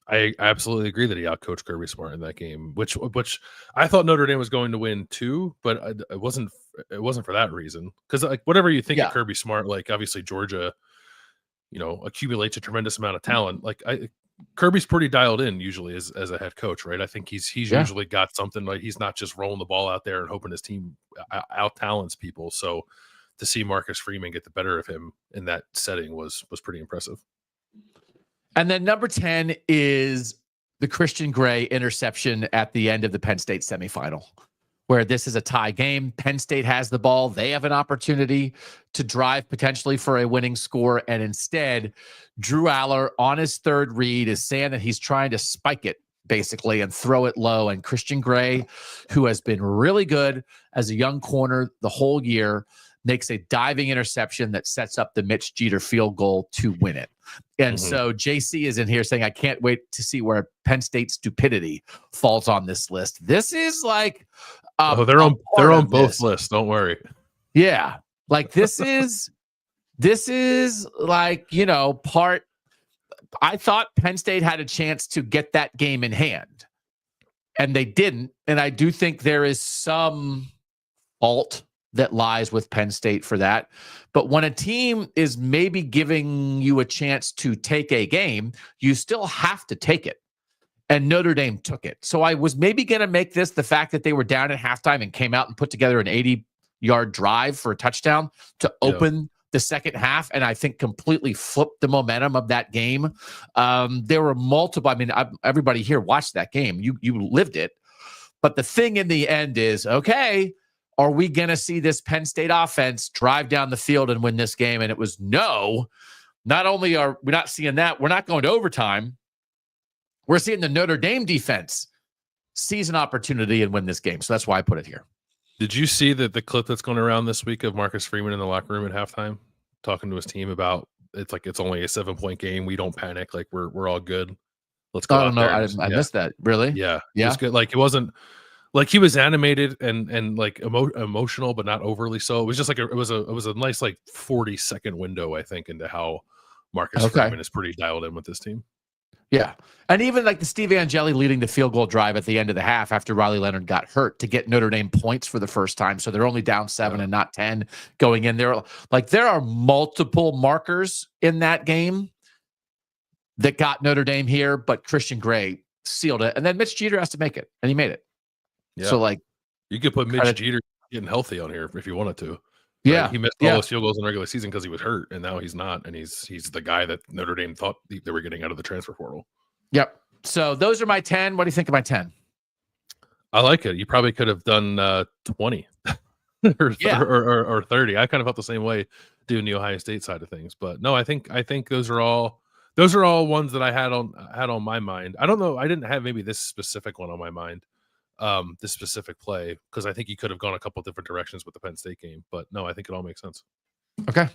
I absolutely agree that he outcoached Kirby Smart in that game, which I thought Notre Dame was going to win too, but it wasn't for that reason. Because like whatever you think of Kirby Smart, like obviously Georgia, you know, accumulates a tremendous amount of talent. Like Kirby's pretty dialed in usually as a head coach, right? I think he's usually got something. Like he's not just rolling the ball out there and hoping his team out talents people. So to see Marcus Freeman get the better of him in that setting was pretty impressive. And then number 10 is the Christian Gray interception at the end of the Penn State semifinal, where this is a tie game. Penn State has the ball. They have an opportunity to drive potentially for a winning score. And instead, Drew Aller on his third read is saying that he's trying to spike it basically and throw it low. And Christian Gray, who has been really good as a young corner the whole year, makes a diving interception that sets up the Mitch Jeter field goal to win it. And so JC is in here saying, I can't wait to see where Penn State stupidity falls on this list. This is like, they're on both lists. Don't worry. Yeah. Like this is like, you know, I thought Penn State had a chance to get that game in hand and they didn't. And I do think there is some fault that lies with Penn State for that. But when a team is maybe giving you a chance to take a game, you still have to take it. And Notre Dame took it. So I was maybe going to make this the fact that they were down at halftime and came out and put together an 80-yard drive for a touchdown to open the second half, and I think completely flipped the momentum of that game. There were multiple, I mean, everybody here watched that game. You lived it. But the thing in the end is, okay, are we going to see this Penn State offense drive down the field and win this game? And it was no. Not only are we not seeing that, we're not going to overtime. We're seeing the Notre Dame defense seize an opportunity and win this game. So that's why I put it here. Did you see the clip that's going around this week of Marcus Freeman in the locker room at halftime talking to his team about it's only a 7-point game. We don't panic. Like we're all good. Let's go. I don't know. I missed that. Really? Yeah. It was good. Like it wasn't like he was animated and like emotional, but not overly so. It was just like it was a nice like 40-second window, I think, into how Marcus Freeman is pretty dialed in with this team. Yeah. And even like the Steve Angeli leading the field goal drive at the end of the half after Riley Leonard got hurt to get Notre Dame points for the first time. So they're only down 7 and not 10 going in there. Like there are multiple markers in that game that got Notre Dame here, but Christian Gray sealed it. And then Mitch Jeter has to make it, and he made it. Yeah. So like, you could put Mitch Jeter getting healthy on here if you wanted to. yeah, right? He missed all those field goals in the regular season because he was hurt, and now he's not, and he's the guy that Notre Dame thought they were getting out of the transfer portal. Yep. So those are my 10. What do you think of my 10? I like it. You probably could have done 20 or 30. I kind of felt the same way doing the Ohio State side of things, but no, I think those are all ones that I had on my mind. I don't know. I didn't have maybe this specific one on my mind, this specific play, because I think you could have gone a couple different directions with the Penn State game, but no, I think it all makes sense. Okay.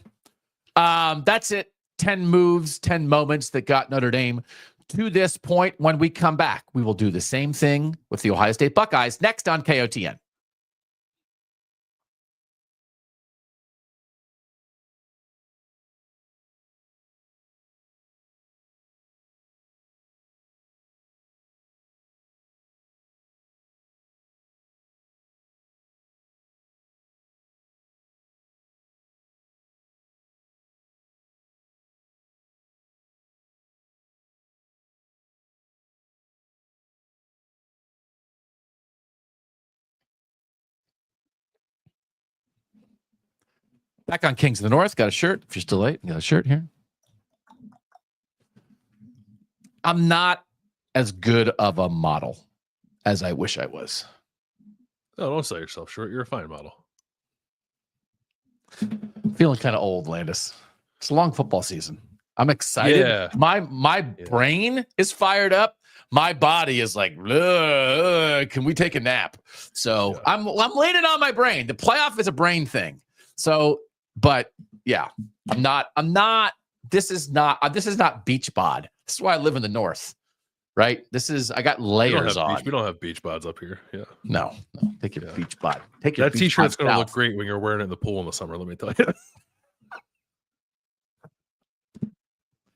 That's it. 10 moves, 10 moments that got Notre Dame to this point. When we come back, we will do the same thing with the Ohio State Buckeyes next on KOTN. Back on Kings of the North. Got a shirt. If you're still late, got a shirt here. I'm not as good of a model as I wish I was. Oh, don't sell yourself short. You're a fine model. Feeling kind of old, Landis. It's a long football season. I'm excited. Yeah. My brain is fired up. My body is like, can we take a nap? So I'm laying it on my brain. The playoff is a brain thing. So, but yeah, I'm not. This is not beach bod. This is why I live in the North, right? I got layers on. We don't have beach bods up here. Yeah. No. Take your beach bod. Take your that beach t-shirt's bod going to south. look great when you're wearing it in the pool in the summer. Let me tell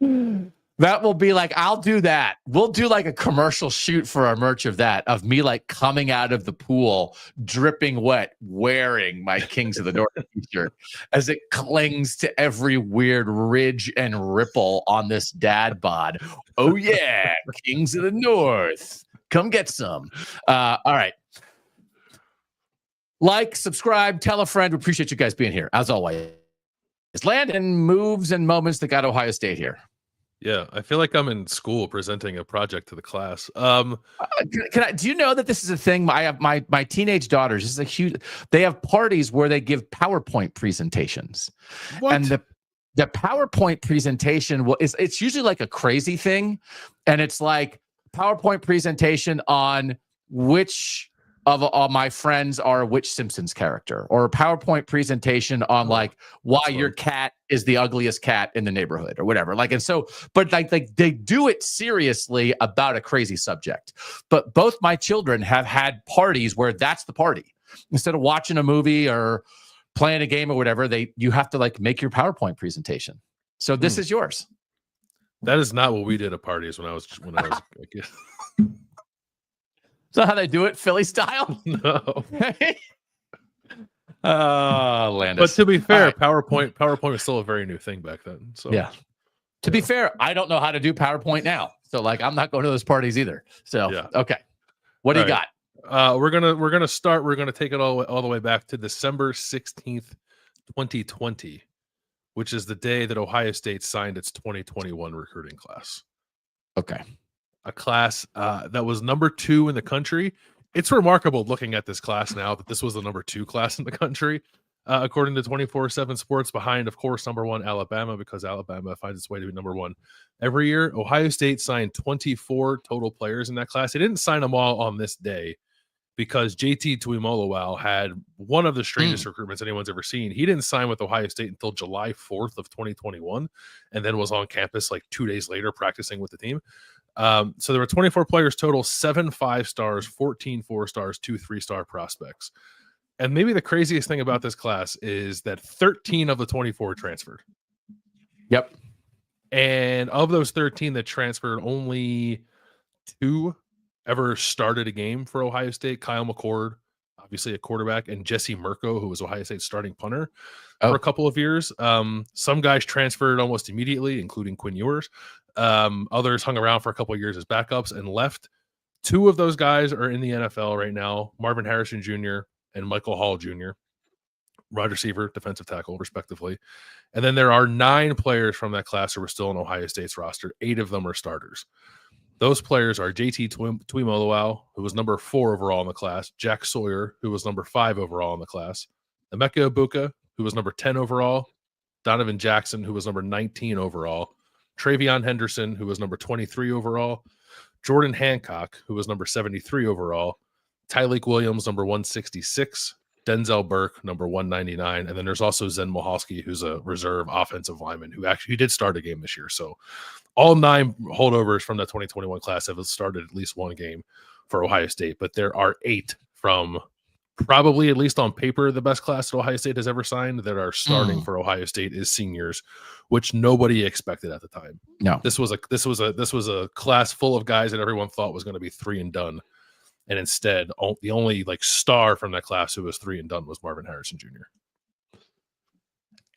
you. That will be like, I'll do that. We'll do like a commercial shoot for our merch of that, of me like coming out of the pool, dripping wet, wearing my Kings of the North t-shirt as it clings to every weird ridge and ripple on this dad bod. Oh yeah, Kings of the North. Come get some. All right. Like, subscribe, tell a friend. We appreciate you guys being here. As always, Landon moves and moments that got Ohio State here. Yeah, I feel like I'm in school presenting a project to the class. Do you know that this is a thing? I have my teenage daughters. This is a huge. They have parties where they give PowerPoint presentations. What? And the PowerPoint presentation it's usually like a crazy thing, and it's like PowerPoint presentation on which of all my friends are which Simpsons character, or a PowerPoint presentation on like why your cat is the ugliest cat in the neighborhood or whatever. Like, and so, but like they do it seriously about a crazy subject. But both my children have had parties where that's the party. Instead of watching a movie or playing a game or whatever, you have to like make your PowerPoint presentation. So this is yours. That is not what we did at parties when I was a kid. Is that how they do it, Philly style? No. Landis. But to be fair, PowerPoint was still a very new thing back then. So yeah. To be fair, I don't know how to do PowerPoint now. So like I'm not going to those parties either. So okay. What do you got? We're gonna take it all the way back to December 16th, 2020, which is the day that Ohio State signed its 2021 recruiting class. Okay. A class that was number 2 in the country. It's remarkable looking at this class now that this was the number 2 class in the country, according to 24/7 Sports, behind, of course, number 1 Alabama, because Alabama finds its way to be number 1 every year. Ohio State signed 24 total players in that class. They didn't sign them all on this day because JT Tuimoloau had one of the strangest recruitments anyone's ever seen. He didn't sign with Ohio State until July 4th of 2021, and then was on campus like 2 days later practicing with the team. So there were 24 players total, 7 5-stars, 14 4-stars, 2 3-star prospects. And maybe the craziest thing about this class is that 13 of the 24 transferred. Yep. And of those 13 that transferred, only 2 ever started a game for Ohio State. Kyle McCord, obviously a quarterback, and Jesse Mirko, who was Ohio State's starting punter for a couple of years. Some guys transferred almost immediately, including Quinn Ewers. Others hung around for a couple of years as backups and left. 2 of those guys are in the NFL right now, Marvin Harrison Jr. and Michael Hall Jr., wide receiver, defensive tackle, respectively. And then there are 9 players from that class who are still on Ohio State's roster. 8 of them are starters. Those players are JT Tuimoloau, who was number 4 overall in the class, Jack Sawyer, who was number 5 overall in the class, Emeka Ibuka, who was number 10 overall, Donovan Jackson, who was number 19 overall, Travion Henderson, who was number 23 overall, Jordan Hancock, who was number 73 overall, Tyleik Williams, number 166, Denzel Burke, number 199, and then there's also Zen Mohalski, who's a reserve offensive lineman who did start a game this year. So all 9 holdovers from the 2021 class have started at least one game for Ohio State, but there are 8 from probably, at least on paper, the best class that Ohio State has ever signed that are starting for Ohio State is seniors, which nobody expected at the time. No, this was a class full of guys that everyone thought was going to be 3 and done. And instead, the only star from that class who was 3 and done was Marvin Harrison Jr.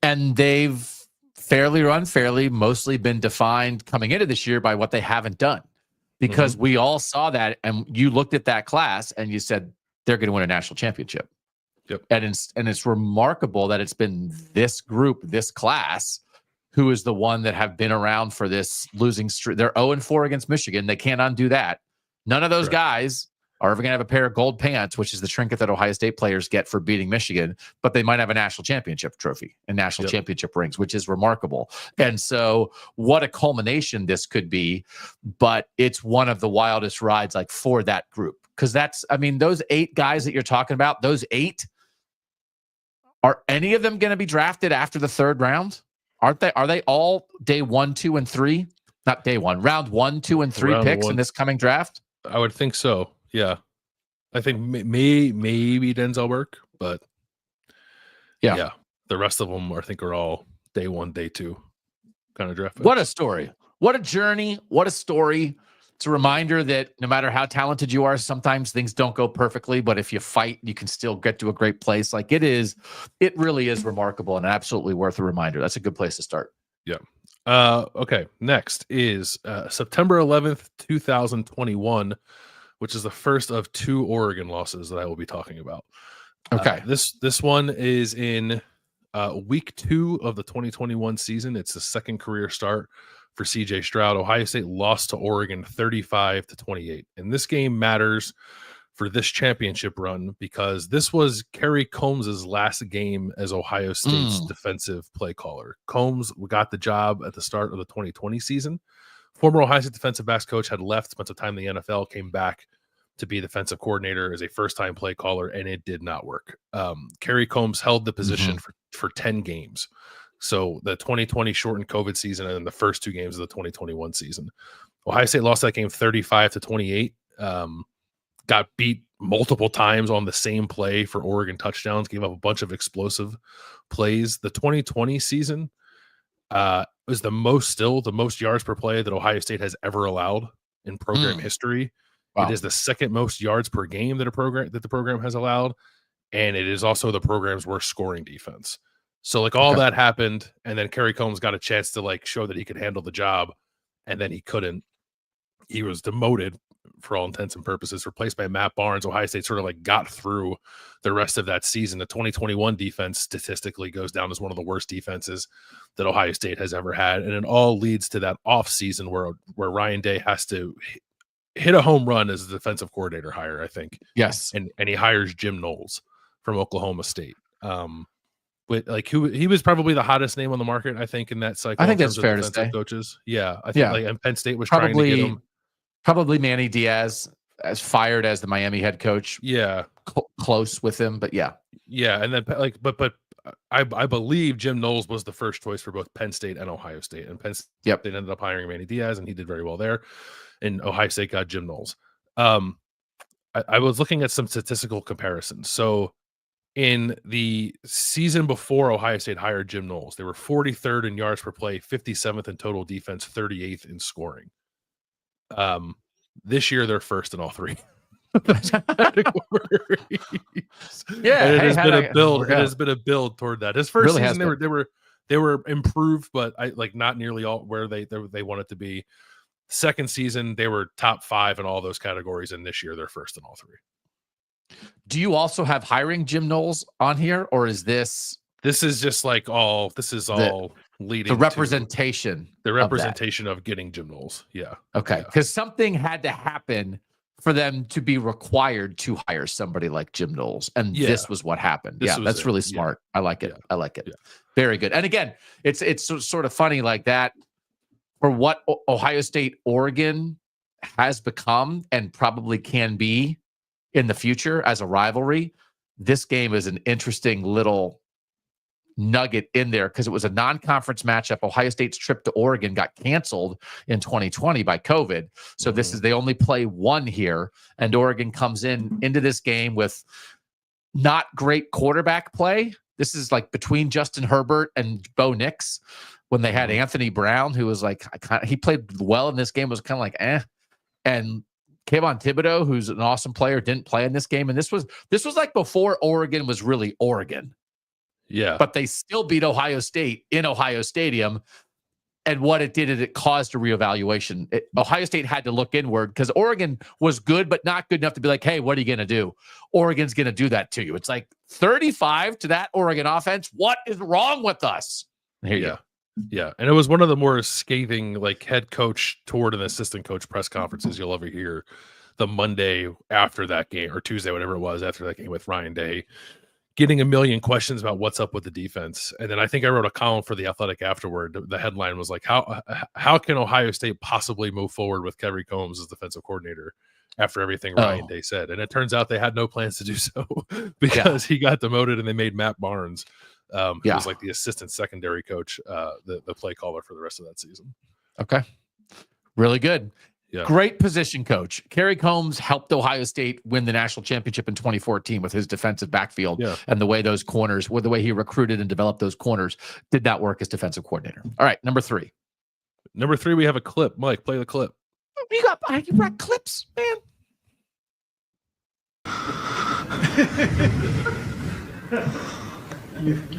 And they've fairly or unfairly mostly been defined coming into this year by what they haven't done, because we all saw that, and you looked at that class and you said they're going to win a national championship. Yep. And it's remarkable that it's been this group, this class, who is the one that have been around for this losing streak. They're 0-4 against Michigan. They can't undo that. None of those guys are ever going to have a pair of gold pants, which is the trinket that Ohio State players get for beating Michigan, but they might have a national championship trophy and national championship rings, which is remarkable. And so what a culmination this could be, but it's one of the wildest rides for that group. Because those 8 guys that you're talking about, those 8, are any of them going to be drafted after the 3rd round? Aren't they? Are they all day 1, 2, and 3? Not day 1, round 1, 2, and 3 picks in this coming draft? I would think so. Yeah, I think maybe Denzel Burke, but yeah, the rest of them I think are all day 1, day 2 kind of draft picks. What a story! What a journey! What a story! It's a reminder that no matter how talented you are, sometimes things don't go perfectly, but if you fight, you can still get to a great place. It really is remarkable and absolutely worth a reminder. That's a good place to start. Yeah. Okay. Next is September 11th, 2021, which is the first of 2 Oregon losses that I will be talking about. Okay. This one is in week 2 of the 2021 season. It's the second career start for CJ Stroud. Ohio State lost to Oregon 35-28. And this game matters for this championship run because this was Kerry Combs' last game as Ohio State's defensive play caller. Combs got the job at the start of the 2020 season. Former Ohio State defensive backs coach had left, spent some time in the NFL, came back to be defensive coordinator as a first-time play caller, and it did not work. Kerry Combs held the position for 10 games. So the 2020 shortened COVID season and then the first 2 games of the 2021 season. Ohio State lost that game 35-28. Got beat multiple times on the same play for Oregon touchdowns, gave up a bunch of explosive plays. The 2020 season was the most yards per play that Ohio State has ever allowed in program history. Wow. It is the second most yards per game that the program has allowed, and it is also the program's worst scoring defense. So all that happened, and then Kerry Combs got a chance to show that he could handle the job, and then he couldn't. He was demoted for all intents and purposes, replaced by Matt Barnes. Ohio State sort of got through the rest of that season. The 2021 defense statistically goes down as one of the worst defenses that Ohio State has ever had, and it all leads to that off season where Ryan Day has to hit a home run as a defensive coordinator hire, I think. Yes, and he hires Jim Knowles from Oklahoma State. But he was probably the hottest name on the market, I think, in that cycle. I think that's fair to say. Coaches, yeah, I think and Penn State was trying to get him. Probably Manny Diaz as fired as the Miami head coach. Yeah, close with him, but yeah, and then but I believe Jim Knowles was the first choice for both Penn State and Ohio State, and Penn State ended up hiring Manny Diaz, and he did very well there. And Ohio State got Jim Knowles. I was looking at some statistical comparisons. So in the season before Ohio State hired Jim Knowles, they were 43rd in yards per play, 57th in total defense, 38th in scoring. This year they're first in all 3 categories. Yeah, and it has been a build. It has been a build toward that. His first season they were improved, but not nearly all where they wanted to be. Second season, they were top 5 in all those categories, and this year they're first in all 3. Do you also have hiring Jim Knowles on here, or is this is just like all leading the representation? The representation of getting Jim Knowles. Yeah. Okay. Because something had to happen for them to be required to hire somebody like Jim Knowles. And this was what happened. That's really smart. I like it. I like it. Very good. And again, it's sort of funny like that for what Ohio State, Oregon has become and probably can be in the future as a rivalry. This game is an interesting little nugget in there because it was a non-conference matchup. Ohio State's trip to Oregon got canceled in 2020 by COVID. So they only play one here, and Oregon comes into this game with not great quarterback play. This is like between Justin Herbert and Bo Nix when they had Anthony Brown, who was like, he played well in this game, was kind of like, and Kayvon Thibodeau, who's an awesome player, didn't play in this game. And this was like before Oregon was really Oregon. Yeah. But they still beat Ohio State in Ohio Stadium. And what it did is it caused a reevaluation. Ohio State had to look inward because Oregon was good, but not good enough to be like, hey, what are you going to do? Oregon's going to do that to you. It's like 35 to that Oregon offense. What is wrong with us? Here you go. Yeah. And it was one of the more scathing, like, head coach toward an assistant coach press conferences you'll ever hear the Monday after that game, or Tuesday, whatever it was, after that game with Ryan Day, getting a million questions about what's up with the defense. And then I think I wrote a column for The Athletic afterward. The headline was like, how can Ohio State possibly move forward with Kerry Combs as defensive coordinator after everything Ryan Day said? And it turns out they had no plans to do so because he got demoted and they made Matt Barnes, who was like the assistant secondary coach, the play caller for the rest of that season. Okay. Really good. Yeah. Great position coach. Kerry Combs helped Ohio State win the national championship in 2014 with his defensive backfield and the way those corners, the way he recruited and developed those corners, did not work as defensive coordinator. All right, number 3. Number 3, we have a clip. Mike, play the clip. You brought clips, man.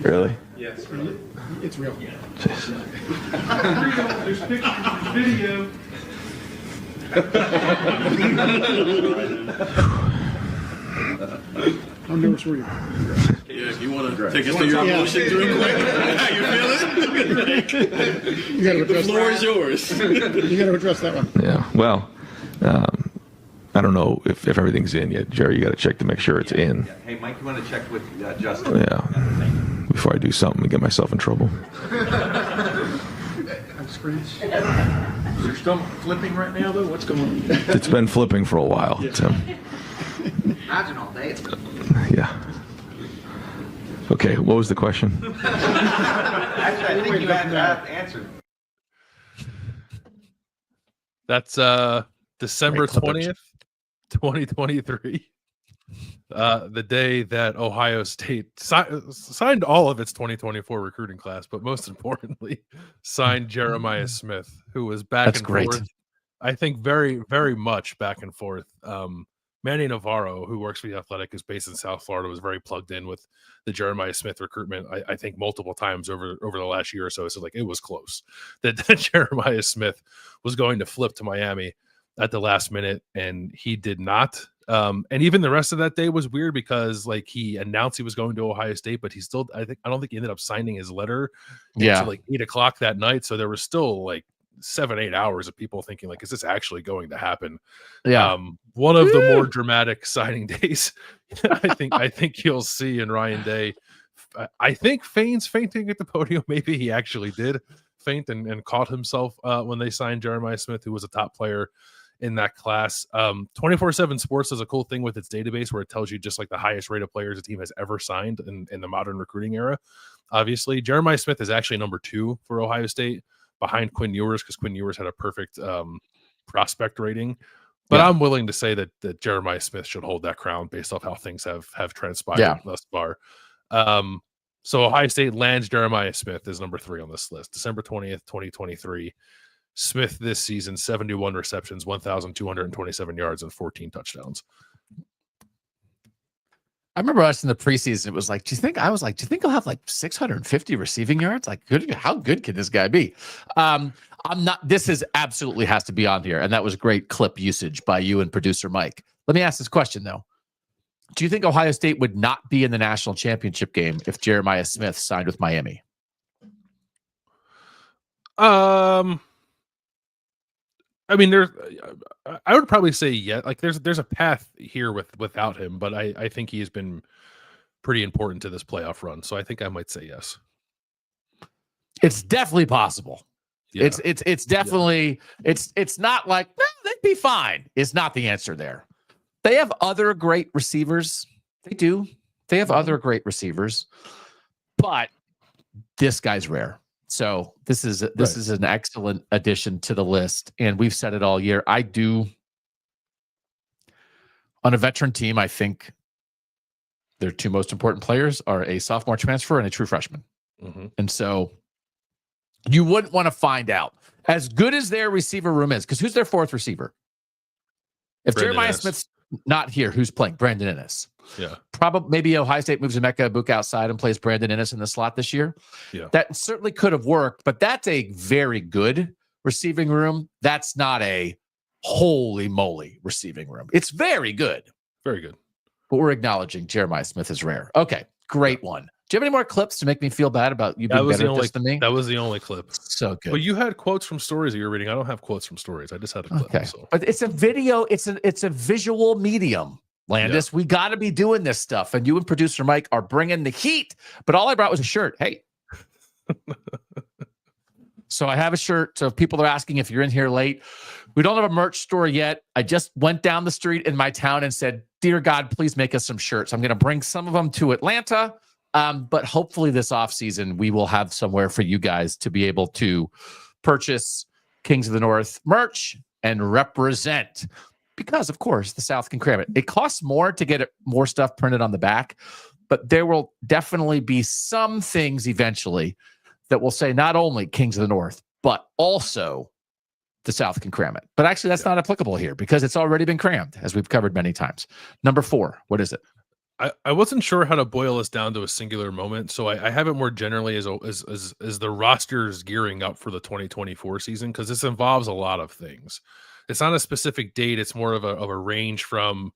Really? Yes, really. It's real. Yeah. There's pictures, there's video. How nervous were you? Yeah, if you want to take us through your emotions real quick. How you feeling? You got to address The floor is yours. You got to address that one. Yeah. Well, I don't know if everything's in yet. Jerry, you got to check to make sure it's in. Yeah. Hey, Mike, you want to check with Justin? Yeah. Before I do something and get myself in trouble. I'm screeched. Is your stomach flipping right now, though? What's going on? It's been flipping for a while, Tim. Imagine all day. Yeah. Okay, what was the question? Actually, I think you have answered. That's December 20th, 2023. The day that Ohio State signed all of its 2024 recruiting class, but most importantly, signed Jeremiah Smith, who was back and forth. I think very, very much back and forth. Manny Navarro, who works for The Athletic, is based in South Florida, was very plugged in with the Jeremiah Smith recruitment. I think multiple times over the last year or so. So like it was close that Jeremiah Smith was going to flip to Miami at the last minute, and he did not. And even the rest of that day was weird because like he announced he was going to Ohio State, but I don't think he ended up signing his letter until like 8:00 that night. So there was still like 7-8 hours of people thinking like, is this actually going to happen? One of the more dramatic signing days I think you'll see in Ryan Day. I think feigns fainting at the podium. Maybe he actually did faint and caught himself when they signed Jeremiah Smith, who was a top player in that class. 24/7 Sports does a cool thing with its database where it tells you just like the highest rated players a team has ever signed in the modern recruiting era. Obviously, Jeremiah Smith is actually number 2 for Ohio State, behind Quinn Ewers, because Quinn Ewers had a perfect prospect rating. But I'm willing to say that Jeremiah Smith should hold that crown based off how things have transpired thus far. So Ohio State lands Jeremiah Smith as number 3 on this list. December 20th, 2023. Smith this season, 71 receptions, 1,227 yards, and 14 touchdowns. I remember us in the preseason. It was like, do you think he'll have like 650 receiving yards? Like, how good can this guy be? I'm not. This is absolutely has to be on here, and that was great clip usage by you and producer Mike. Let me ask this question though: do you think Ohio State would not be in the national championship game if Jeremiah Smith signed with Miami? I mean, I would probably say yeah. Like, there's a path here without him, but I think he has been pretty important to this playoff run. So I think I might say yes. It's definitely possible. Yeah. It's definitely it's not like they'd be fine. It's not the answer there. They have other great receivers. They do. They have other great receivers, but this guy's rare. So this is an excellent addition to the list, and we've said it all year. I do on a veteran team. I think their two most important players are a sophomore transfer and a true freshman, and so you wouldn't want to find out as good as their receiver room is, because who's their fourth receiver? If Jeremiah Smith's not here, who's playing? Brandon Ennis. Yeah. Probably maybe Ohio State moves Emeka Ibuka outside and plays Brandon Ennis in the slot this year. Yeah. That certainly could have worked, but that's a very good receiving room. That's not a holy moly receiving room. It's very good. Very good. But we're acknowledging Jeremiah Smith is rare. Okay, great one. Do you have any more clips to make me feel bad about you being better at this than me? That was the only clip. So good. But you had quotes from stories that you're reading. I don't have quotes from stories. I just had a clip. Okay. So. But it's a video. It's a visual medium, Landis. Yeah. We got to be doing this stuff. And you and producer Mike are bringing the heat. But all I brought was a shirt. Hey. So I have a shirt. So if people are asking if you're in here late, we don't have a merch store yet. I just went down the street in my town and said, dear God, please make us some shirts. I'm going to bring some of them to Atlanta. But hopefully this offseason, we will have somewhere for you guys to be able to purchase Kings of the North merch and represent. Because, of course, the South can cram it. It costs more to get more stuff printed on the back, but there will definitely be some things eventually that will say not only Kings of the North, but also the South can cram it. But actually, that's not applicable here because it's already been crammed, as we've covered many times. Number 4, what is it? I wasn't sure how to boil this down to a singular moment, so I have it more generally as the roster's gearing up for the 2024 season, because this involves a lot of things. It's not a specific date; it's more of a range from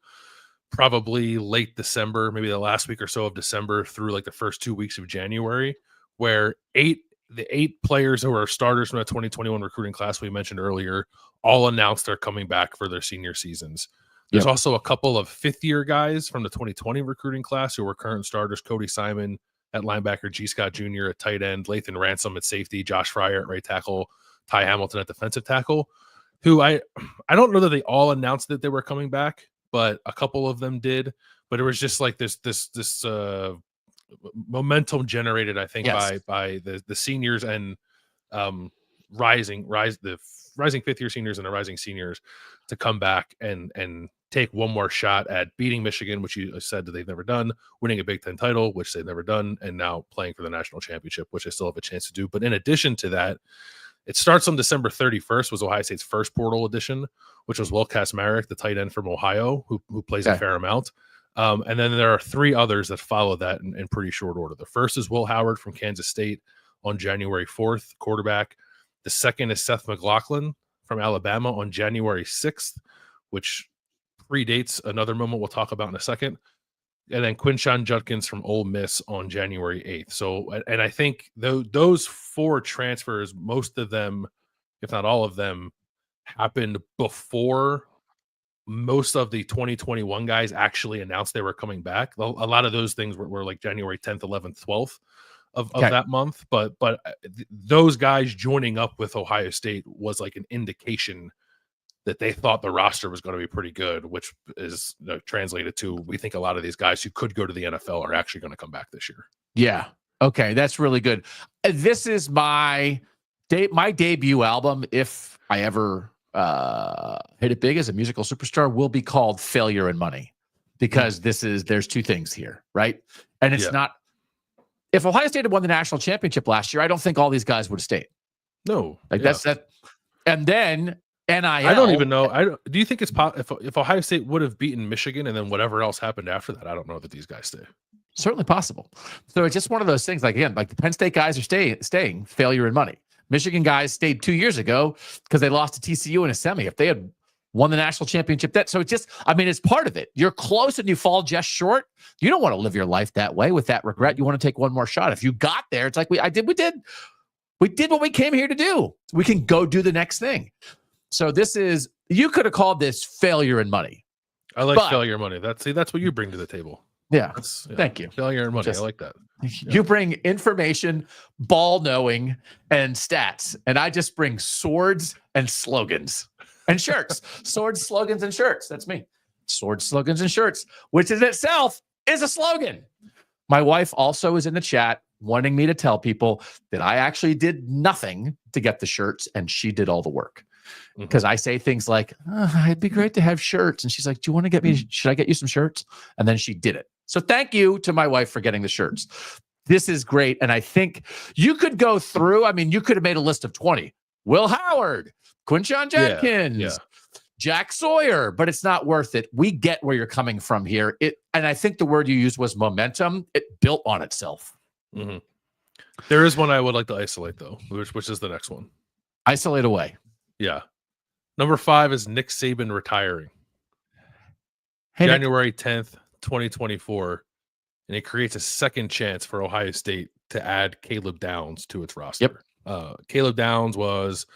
probably late December, maybe the last week or so of December, through like the first 2 weeks of January, where the eight players who are starters from the 2021 recruiting class we mentioned earlier all announced they're coming back for their senior seasons. There's also a couple of fifth-year guys from the 2020 recruiting class who were current starters: Cody Simon at linebacker, G. Scott Jr. at tight end, Lathan Ransom at safety, Josh Fryer at right tackle, Ty Hamilton at defensive tackle, who I don't know that they all announced that they were coming back, but a couple of them did. But it was just like this momentum generated, I think, by the seniors and rising fifth-year seniors and the rising seniors to come back and take one more shot at beating Michigan, which you said that they've never done, winning a Big Ten title, which they've never done, and now playing for the national championship, which they still have a chance to do. But in addition to that, it starts on December 31st, was Ohio State's first portal edition, which was Will Kacmarek, the tight end from Ohio, who plays a fair amount. And then there are 3 others that follow that in pretty short order. The first is Will Howard from Kansas State on January 4th, quarterback. The second is Seth McLaughlin from Alabama on January 6th, which predates another moment we'll talk about in a second. And then Quinshon Judkins from Ole Miss on January 8th. So, and I think those 4 transfers, most of them, if not all of them, happened before most of the 2021 guys actually announced they were coming back. A lot of those things were like January 10th, 11th, 12th of that month. But those guys joining up with Ohio State was like an indication that they thought the roster was going to be pretty good, which is translated to, we think a lot of these guys who could go to the NFL are actually going to come back this year. Yeah. Okay. That's really good. This is my debut album. If I ever hit it big as a musical superstar, will be called Failure and Money, because there's 2 things here. Right. And it's not, if Ohio State had won the national championship last year, I don't think all these guys would have stayed. No. That's that. And then NIL. I don't even know. Do you think it's if Ohio State would have beaten Michigan and then whatever else happened after that? I don't know that these guys stay. Certainly possible. So it's just one of those things. Like, again, like the Penn State guys are staying failure in money. Michigan guys stayed 2 years ago because they lost to TCU in a semi. If they had won the national championship, so it's just, I mean, it's part of it. You're close and you fall just short. You don't want to live your life that way with that regret. You want to take one more shot. If you got there, it's like we did what we came here to do. We can go do the next thing. So you could have called this failure in money. I like failure in money. That's what you bring to the table. Yeah. Thank you. Failure in money. I like that. You bring information, ball knowing, and stats. And I just bring swords and slogans and shirts. Swords, slogans, and shirts. That's me. Swords, slogans, and shirts, which in itself is a slogan. My wife also is in the chat wanting me to tell people that I actually did nothing to get the shirts and she did all the work. Because I say things like, it'd be great to have shirts. And she's like, do you want to get me, should I get you some shirts? And then she did it. So thank you to my wife for getting the shirts. This is great. And I think you could go through, I mean, you could have made a list of 20. Will Howard, Quinshon Judkins, Jack Sawyer, but it's not worth it. We get where you're coming from here. And I think the word you used was momentum. It built on itself. Mm-hmm. There is one I would like to isolate, though, which is the next one. Isolate away. Yeah. Number 5 is Nick Saban retiring. Hey, January 10th, 2024. And it creates a second chance for Ohio State to add Caleb Downs to its roster. Yep. Caleb Downs was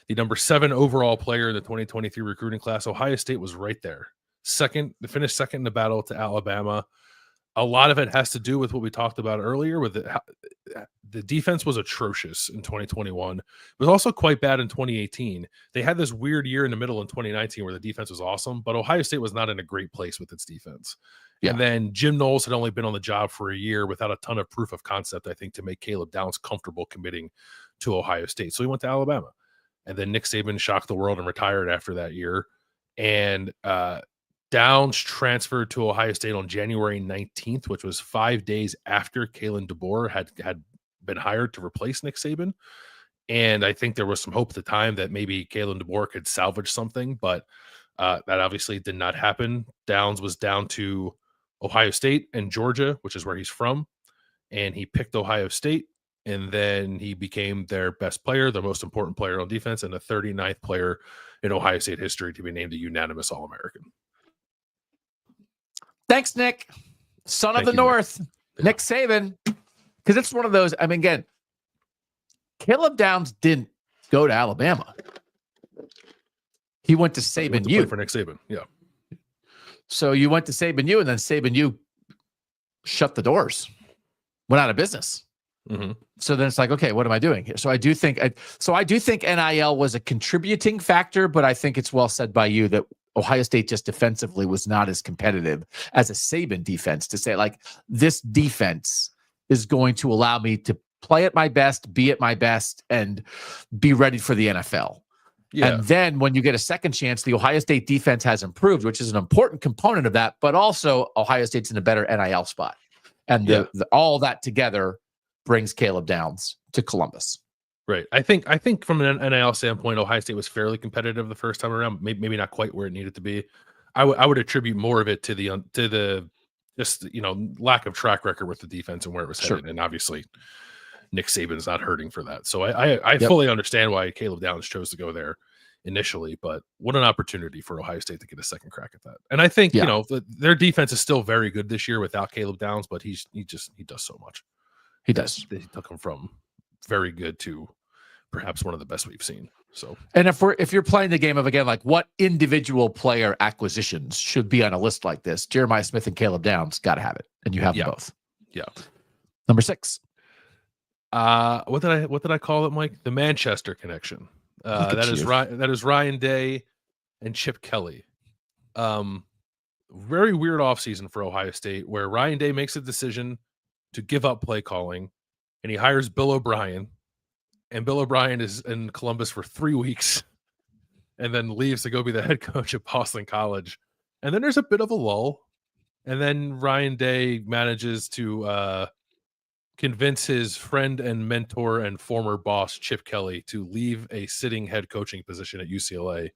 the number 7 overall player in the 2023 recruiting class. Ohio State was right there. They finished second in the battle to Alabama. A lot of it has to do with what we talked about earlier with the defense was atrocious in 2021. It was also quite bad in 2018. They had this weird year in the middle in 2019 where the defense was awesome, but Ohio State was not in a great place with its defense. Yeah. And then Jim Knowles had only been on the job for a year without a ton of proof of concept, I think, to make Caleb Downs comfortable committing to Ohio State. So he went to Alabama. And then Nick Saban shocked the world and retired after that year. And Downs transferred to Ohio State on January 19th, which was 5 days after Kalen DeBoer had been hired to replace Nick Saban. And I think there was some hope at the time that maybe Kalen DeBoer could salvage something, but that obviously did not happen. Downs was down to Ohio State and Georgia, which is where he's from. And he picked Ohio State. And then he became their best player, the most important player on defense, and the 39th player in Ohio State history to be named a unanimous All-American. Thanks, Nick. Son of the North, Nick Saban. Because it's one of those, I mean, again, Caleb Downs didn't go to Alabama. He went to Saban U. For Nick Saban, yeah. So you went to Saban U, and then Saban U shut the doors, went out of business. Mm-hmm. So then it's like, okay, what am I doing here? So I do think NIL was a contributing factor, but I think it's well said by you that Ohio State just defensively was not as competitive as a Saban defense to say, like, this defense is going to allow me to play at my best, be at my best, and be ready for the NFL. Yeah. And then when you get a second chance, the Ohio State defense has improved, which is an important component of that, but also Ohio State's in a better NIL spot. And all that together brings Caleb Downs to Columbus. Right. I think from an NIL standpoint, Ohio State was fairly competitive the first time around. Maybe not quite where it needed to be. I would attribute more of it to the just, lack of track record with the defense and where it was headed. And obviously Nick Saban's not hurting for that. So I fully understand why Caleb Downs chose to go there initially, but what an opportunity for Ohio State to get a second crack at that. And I think, their defense is still very good this year without Caleb Downs, but he does so much. He does. He took him from very good to perhaps one of the best we've seen. So, and if you're playing the game of, again, like, what individual player acquisitions should be on a list like this, Jeremiah Smith and Caleb Downs got to have it, and you have them both. Yeah. Number 6. What did I call it, Mike? The Manchester connection. That is Ryan Day and Chip Kelly. Very weird offseason for Ohio State, where Ryan Day makes a decision to give up play calling, and he hires Bill O'Brien. And Bill O'Brien is in Columbus for 3 weeks and then leaves to go be the head coach at Boston College. And then there's a bit of a lull. And then Ryan Day manages to convince his friend and mentor and former boss Chip Kelly to leave a sitting head coaching position at UCLA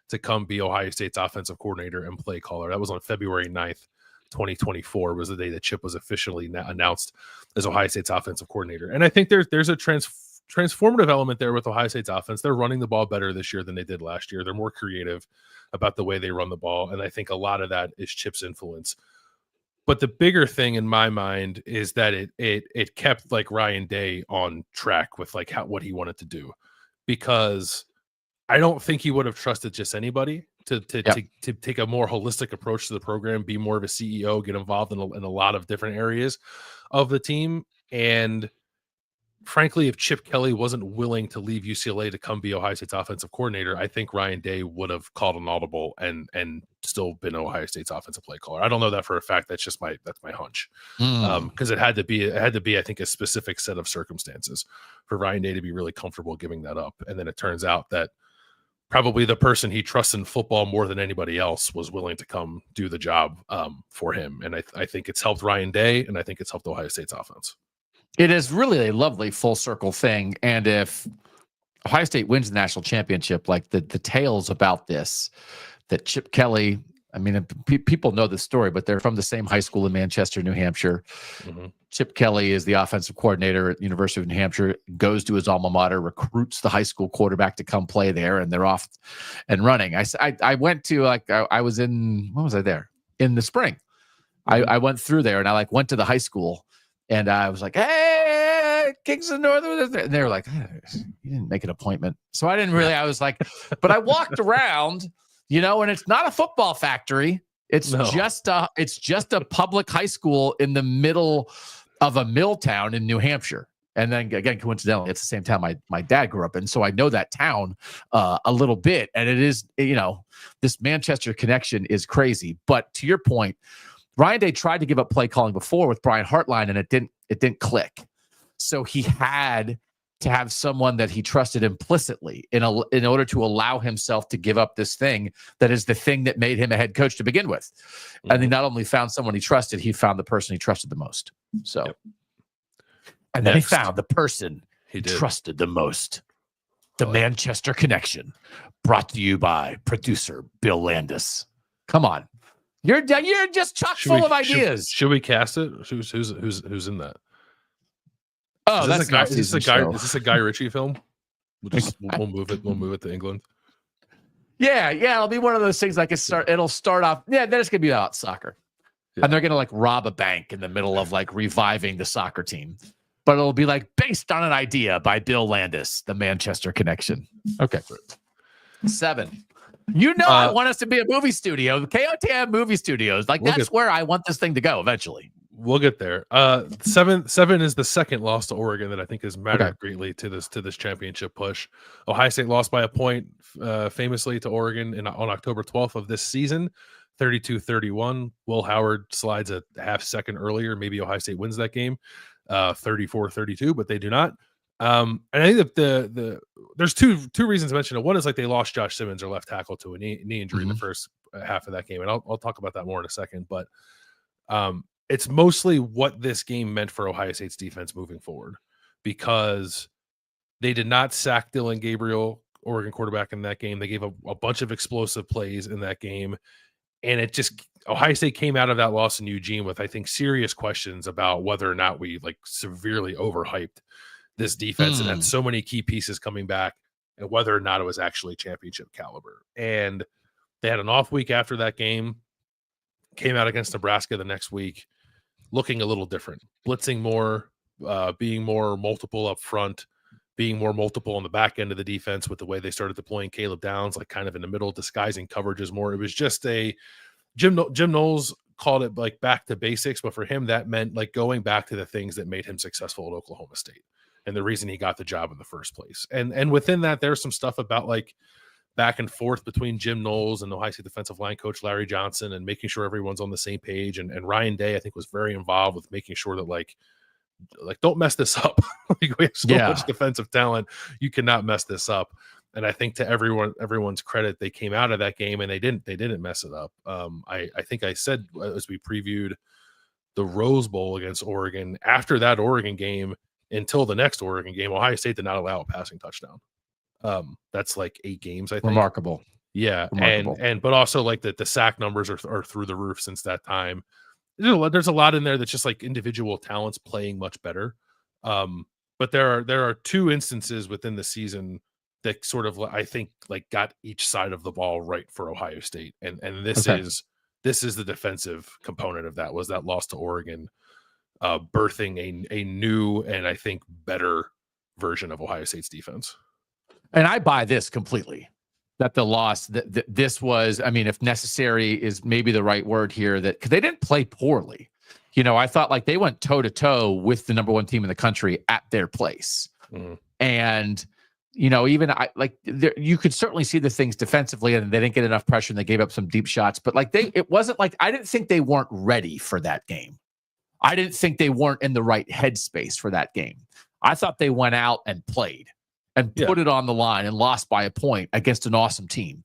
to come be Ohio State's offensive coordinator and play caller. That was on February 9th, 2024 was the day that Chip was officially announced as Ohio State's offensive coordinator. And I think there's a transformative element there with Ohio State's offense. They're running the ball better this year than they did last year. They're more creative about the way they run the ball. And I think a lot of that is Chip's influence. But the bigger thing in my mind is that it kept like Ryan Day on track with like what he wanted to do, because I don't think he would have trusted just anybody to take a more holistic approach to the program, be more of a CEO, get involved in a lot of different areas of the team. And frankly, if Chip Kelly wasn't willing to leave UCLA to come be Ohio State's offensive coordinator, I think Ryan Day would have called an audible and still been Ohio State's offensive play caller. I don't know that for a fact. That's my hunch. Because it had to be, I think, a specific set of circumstances for Ryan Day to be really comfortable giving that up. And then it turns out that probably the person he trusts in football more than anybody else was willing to come do the job for him. And I think it's helped Ryan Day, and I think it's helped Ohio State's offense. It is really a lovely full circle thing. And if Ohio State wins the national championship, like the tales about this, that Chip Kelly, I mean, people know the story, but they're from the same high school in Manchester, New Hampshire. Mm-hmm. Chip Kelly is the offensive coordinator at the University of New Hampshire, goes to his alma mater, recruits the high school quarterback to come play there, and they're off and running. I went to, like, I was in, when was I there? In the spring. Mm-hmm. I went through there, and I went to the high school, and I was like, hey, Kings of Northern. And they were like, hey, you didn't make an appointment. So I didn't really, I was like, but I walked around, and it's not a football factory. It's just a public high school in the middle of a mill town in New Hampshire. And then again, coincidentally, it's the same town my dad grew up in. So I know that town a little bit. And it is, this Manchester connection is crazy. But to your point, Ryan Day tried to give up play calling before with Brian Hartline, and it didn't click. So he had to have someone that he trusted implicitly in order to allow himself to give up this thing that is the thing that made him a head coach to begin with. Mm-hmm. And he not only found someone he trusted, he found the person he trusted the most. So, and then he found the person he trusted the most. The Manchester Connection, brought to you by producer Bill Landis. Come on. You're just chock full of ideas. Should we cast it? Who's in that? Oh, is this a Guy Ritchie film? We'll move it to England. Yeah, it'll be one of those things. Like it'll start off. Yeah, then it's gonna be about soccer, and they're gonna like rob a bank in the middle of like reviving the soccer team. But it'll be like based on an idea by Bill Landis, the Manchester Connection. Okay, 7. I want us to be a movie studio. The KOTM movie studios. Like that's where I want this thing to go eventually. We'll get there. 7 is the second loss to Oregon that I think has mattered greatly to this championship push. Ohio State lost by a point, famously to Oregon on October 12th of this season, 32-31. Will Howard slides a half second earlier. Maybe Ohio State wins that game, 34-32, but they do not. And I think that there's two reasons to mention it. One is like they lost Josh Simmons, their left tackle, to a knee injury in the first half of that game, and I'll talk about that more in a second. But it's mostly what this game meant for Ohio State's defense moving forward, because they did not sack Dylan Gabriel, Oregon quarterback, in that game. They gave a bunch of explosive plays in that game, and Ohio State came out of that loss in Eugene with, I think, serious questions about whether or not we like severely overhyped this defense and had so many key pieces coming back, and whether or not it was actually championship caliber. And they had an off week after that game, came out against Nebraska the next week, looking a little different, blitzing more, being more multiple up front, being more multiple on the back end of the defense with the way they started deploying Caleb Downs, like kind of in the middle, disguising coverages more. It was just Jim Knowles called it like back to basics, but for him that meant like going back to the things that made him successful at Oklahoma State and the reason he got the job in the first place. And within that, there's some stuff about like back and forth between Jim Knowles and Ohio State defensive line coach Larry Johnson, and making sure everyone's on the same page. And Ryan Day, I think, was very involved with making sure that like don't mess this up. Like, we have so much defensive talent, you cannot mess this up. And I think to everyone's credit, they came out of that game and they didn't mess it up. I think I said as we previewed the Rose Bowl against Oregon. After that Oregon game until the next Oregon game, Ohio State did not allow a passing touchdown. That's like 8 games, I think. Remarkable. Yeah. Remarkable. But also like the sack numbers are through the roof since that time. There's a lot in there that's just like individual talents playing much better. But there are 2 instances within the season that sort of, I think, like got each side of the ball right for Ohio State. And this is the defensive component of that, was that loss to Oregon, birthing a new and I think better version of Ohio State's defense. And I buy this completely, that the loss, that this was, I mean, if necessary is maybe the right word here, that because they didn't play poorly. You know, I thought like they went toe to toe with the number 1 team in the country at their place. Mm-hmm. And, you know, even you could certainly see the things defensively, and they didn't get enough pressure and they gave up some deep shots. But like it wasn't like, I didn't think they weren't ready for that game. I didn't think they weren't in the right headspace for that game. I thought they went out and played and put it on the line and lost by a point against an awesome team.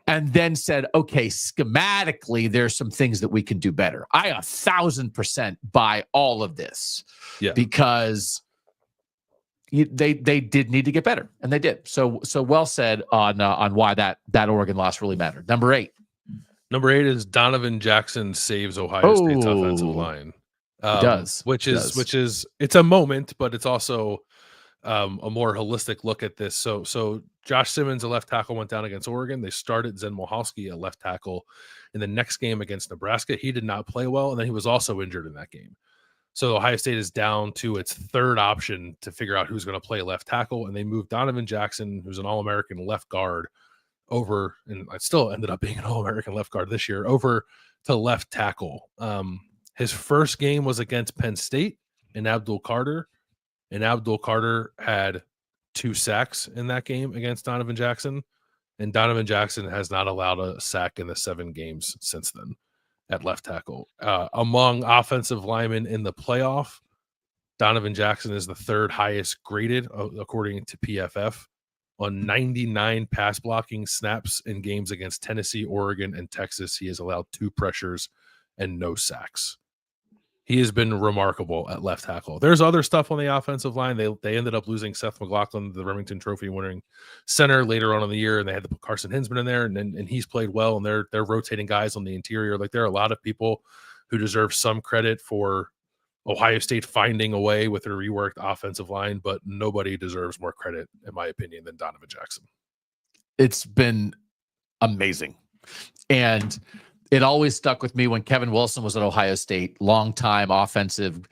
And then said, okay, schematically, there's some things that we can do better. I 1,000% buy all of this because they did need to get better, and they did. So well said on why that Oregon loss really mattered. Number 8 is Donovan Jackson saves Ohio State's offensive line. Which is it's a moment, but it's also a more holistic look at this. So Josh Simmons, a left tackle, went down against Oregon. They started Zen Mohalski, a left tackle, in the next game against Nebraska. He did not play well, and then he was also injured in that game. So Ohio State is down to its 3rd option to figure out who's going to play left tackle, and they moved Donovan Jackson, who's an All-American left guard, over, and it still ended up being an All-American left guard this year, over to left tackle. His first game was against Penn State and Abdul Carter, and Abdul Carter had 2 sacks in that game against Donovan Jackson, and Donovan Jackson has not allowed a sack in the 7 games since then at left tackle. Among offensive linemen in the playoff, Donovan Jackson is the 3rd highest graded, according to PFF, on 99 pass blocking snaps in games against Tennessee, Oregon, and Texas. He has allowed 2 pressures and no sacks. He has been remarkable at left tackle. There's other stuff on the offensive line. They ended up losing Seth McLaughlin, the Remington Trophy winning center, later on in the year, and they had to put Carson Hinsman in there, and he's played well, and they're rotating guys on the interior. Like, there are a lot of people who deserve some credit for Ohio State finding a way with a reworked offensive line, but nobody deserves more credit, in my opinion, than Donovan Jackson. It's been amazing. And it always stuck with me when Kevin Wilson was at Ohio State, longtime offensive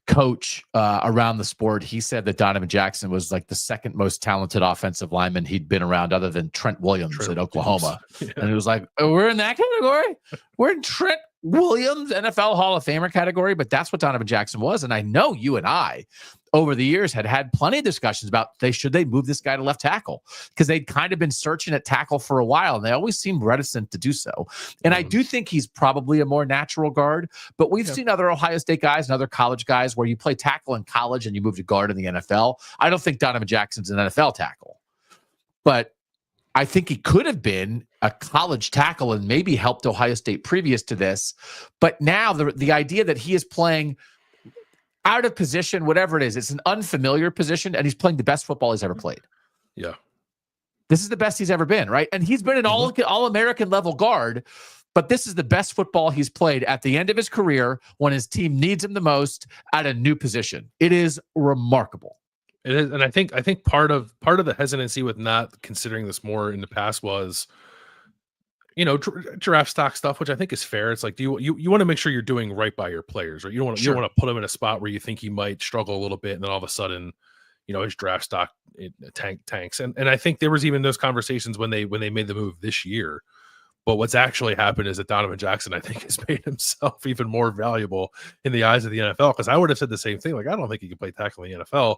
coach around the sport. He said that Donovan Jackson was like the 2nd most talented offensive lineman he'd been around, other than Trent Williams at Oklahoma. Yeah. And it was like, oh, we're in that category? We're in Trent Williams, NFL Hall of Famer category, but that's what Donovan Jackson was. And I know you and I, over the years, had plenty of discussions about should they move this guy to left tackle, because they'd kind of been searching at tackle for a while, and they always seemed reticent to do so. And I do think he's probably a more natural guard, but we've seen other Ohio State guys and other college guys where you play tackle in college and you move to guard in the NFL. I don't think Donovan Jackson's an NFL tackle, but I think he could have been a college tackle and maybe helped Ohio State previous to this. But now the idea that he is playing out of position, whatever it is, it's an unfamiliar position, and he's playing the best football he's ever played. Yeah. This is the best he's ever been, right? And he's been an all-American level guard, but this is the best football he's played at the end of his career when his team needs him the most at a new position. It is remarkable. It is, and I think part of the hesitancy with not considering this more in the past was, you know, draft stock stuff, which I think is fair. It's like, do you want to make sure you're doing right by your players, right? You don't want to put them in a spot where you think he might struggle a little bit, and then all of a sudden, you know, his draft stock tanks. And I think there was even those conversations when they made the move this year. But what's actually happened is that Donovan Jackson, I think, has made himself even more valuable in the eyes of the NFL. Because I would have said the same thing. Like, I don't think he can play tackle in the NFL.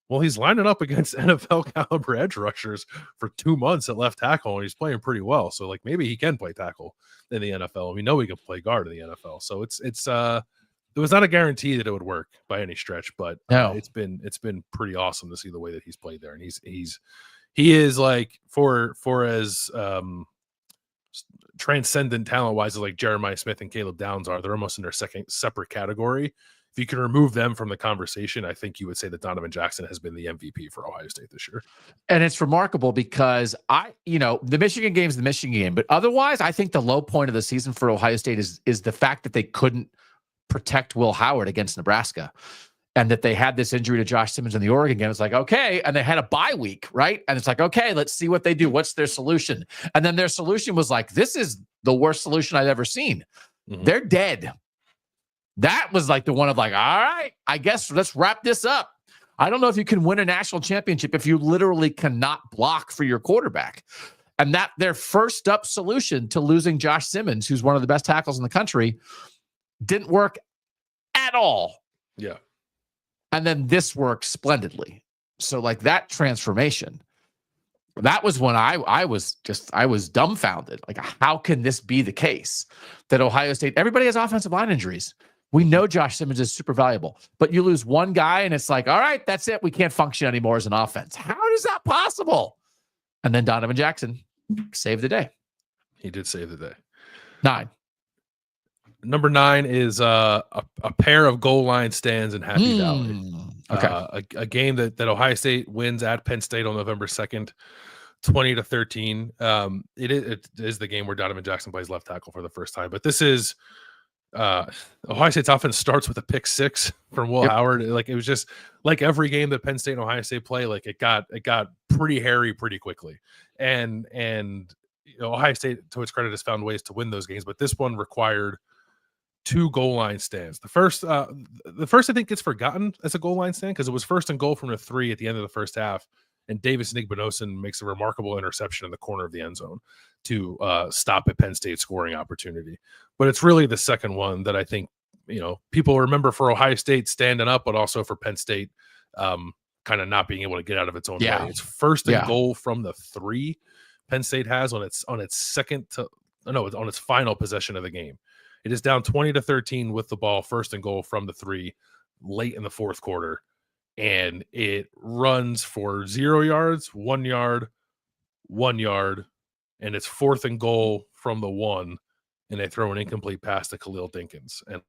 Well, he's lining up against NFL caliber edge rushers for 2 months at left tackle, and he's playing pretty well. So, like, maybe he can play tackle in the NFL. We know he can play guard in the NFL. So it was not a guarantee that it would work by any stretch, but it's been pretty awesome to see the way that he's played there. And he is like for as transcendent talent-wise as like Jeremiah Smith and Caleb Downs are. They're almost in their second separate category. If you can remove them from the conversation, I think you would say that Donovan Jackson has been the MVP for Ohio State this year. And it's remarkable because the Michigan game is the Michigan game, but otherwise, I think the low point of the season for Ohio State is the fact that they couldn't protect Will Howard against Nebraska, and that they had this injury to Josh Simmons in the Oregon game. It's like, okay, and they had a bye week, right? And it's like, okay, let's see what they do. What's their solution? And then their solution was like, this is the worst solution I've ever seen. Mm-hmm. They're dead. That was like the one of like, all right, I guess let's wrap this up. I don't know if you can win a national championship if you literally cannot block for your quarterback. And that their first up solution to losing Josh Simmons, who's one of the best tackles in the country, didn't work at all. Yeah. And then this works splendidly. So like that transformation, that was when I was dumbfounded. Like, how can this be the case that Ohio State, everybody has offensive line injuries. We know Josh Simmons is super valuable, but you lose one guy and it's like, all right, that's it. We can't function anymore as an offense. How is that possible? And then Donovan Jackson saved the day. He did save the day. 9. Number 9 is a pair of goal line stands in Happy Valley. Okay. A game that Ohio State wins at Penn State on November 2nd, 20-13. It is the game where Donovan Jackson plays left tackle for the first time. But this is Ohio State's offense starts with a pick 6 from Will Howard. Like, it was just like every game that Penn State and Ohio State play, like it got pretty hairy pretty quickly. And Ohio State, to its credit, has found ways to win those games, but this one required 2 goal line stands. The first I think gets forgotten as a goal line stand because it was first and goal from the 3 at the end of the first half, and Davis Nigbenosin makes a remarkable interception in the corner of the end zone to stop a Penn State scoring opportunity. But it's really the second one that I think people remember for Ohio State standing up, but also for Penn State kind of not being able to get out of its own way. It's first and goal from the 3 Penn State has on its final possession of the game. It is down 20-13 with the ball, first and goal from the 3, late in the fourth quarter, and it runs for 0 yards, 1 yard, 1 yard, and it's fourth and goal from the 1, and they throw an incomplete pass to Khalil Dinkins. And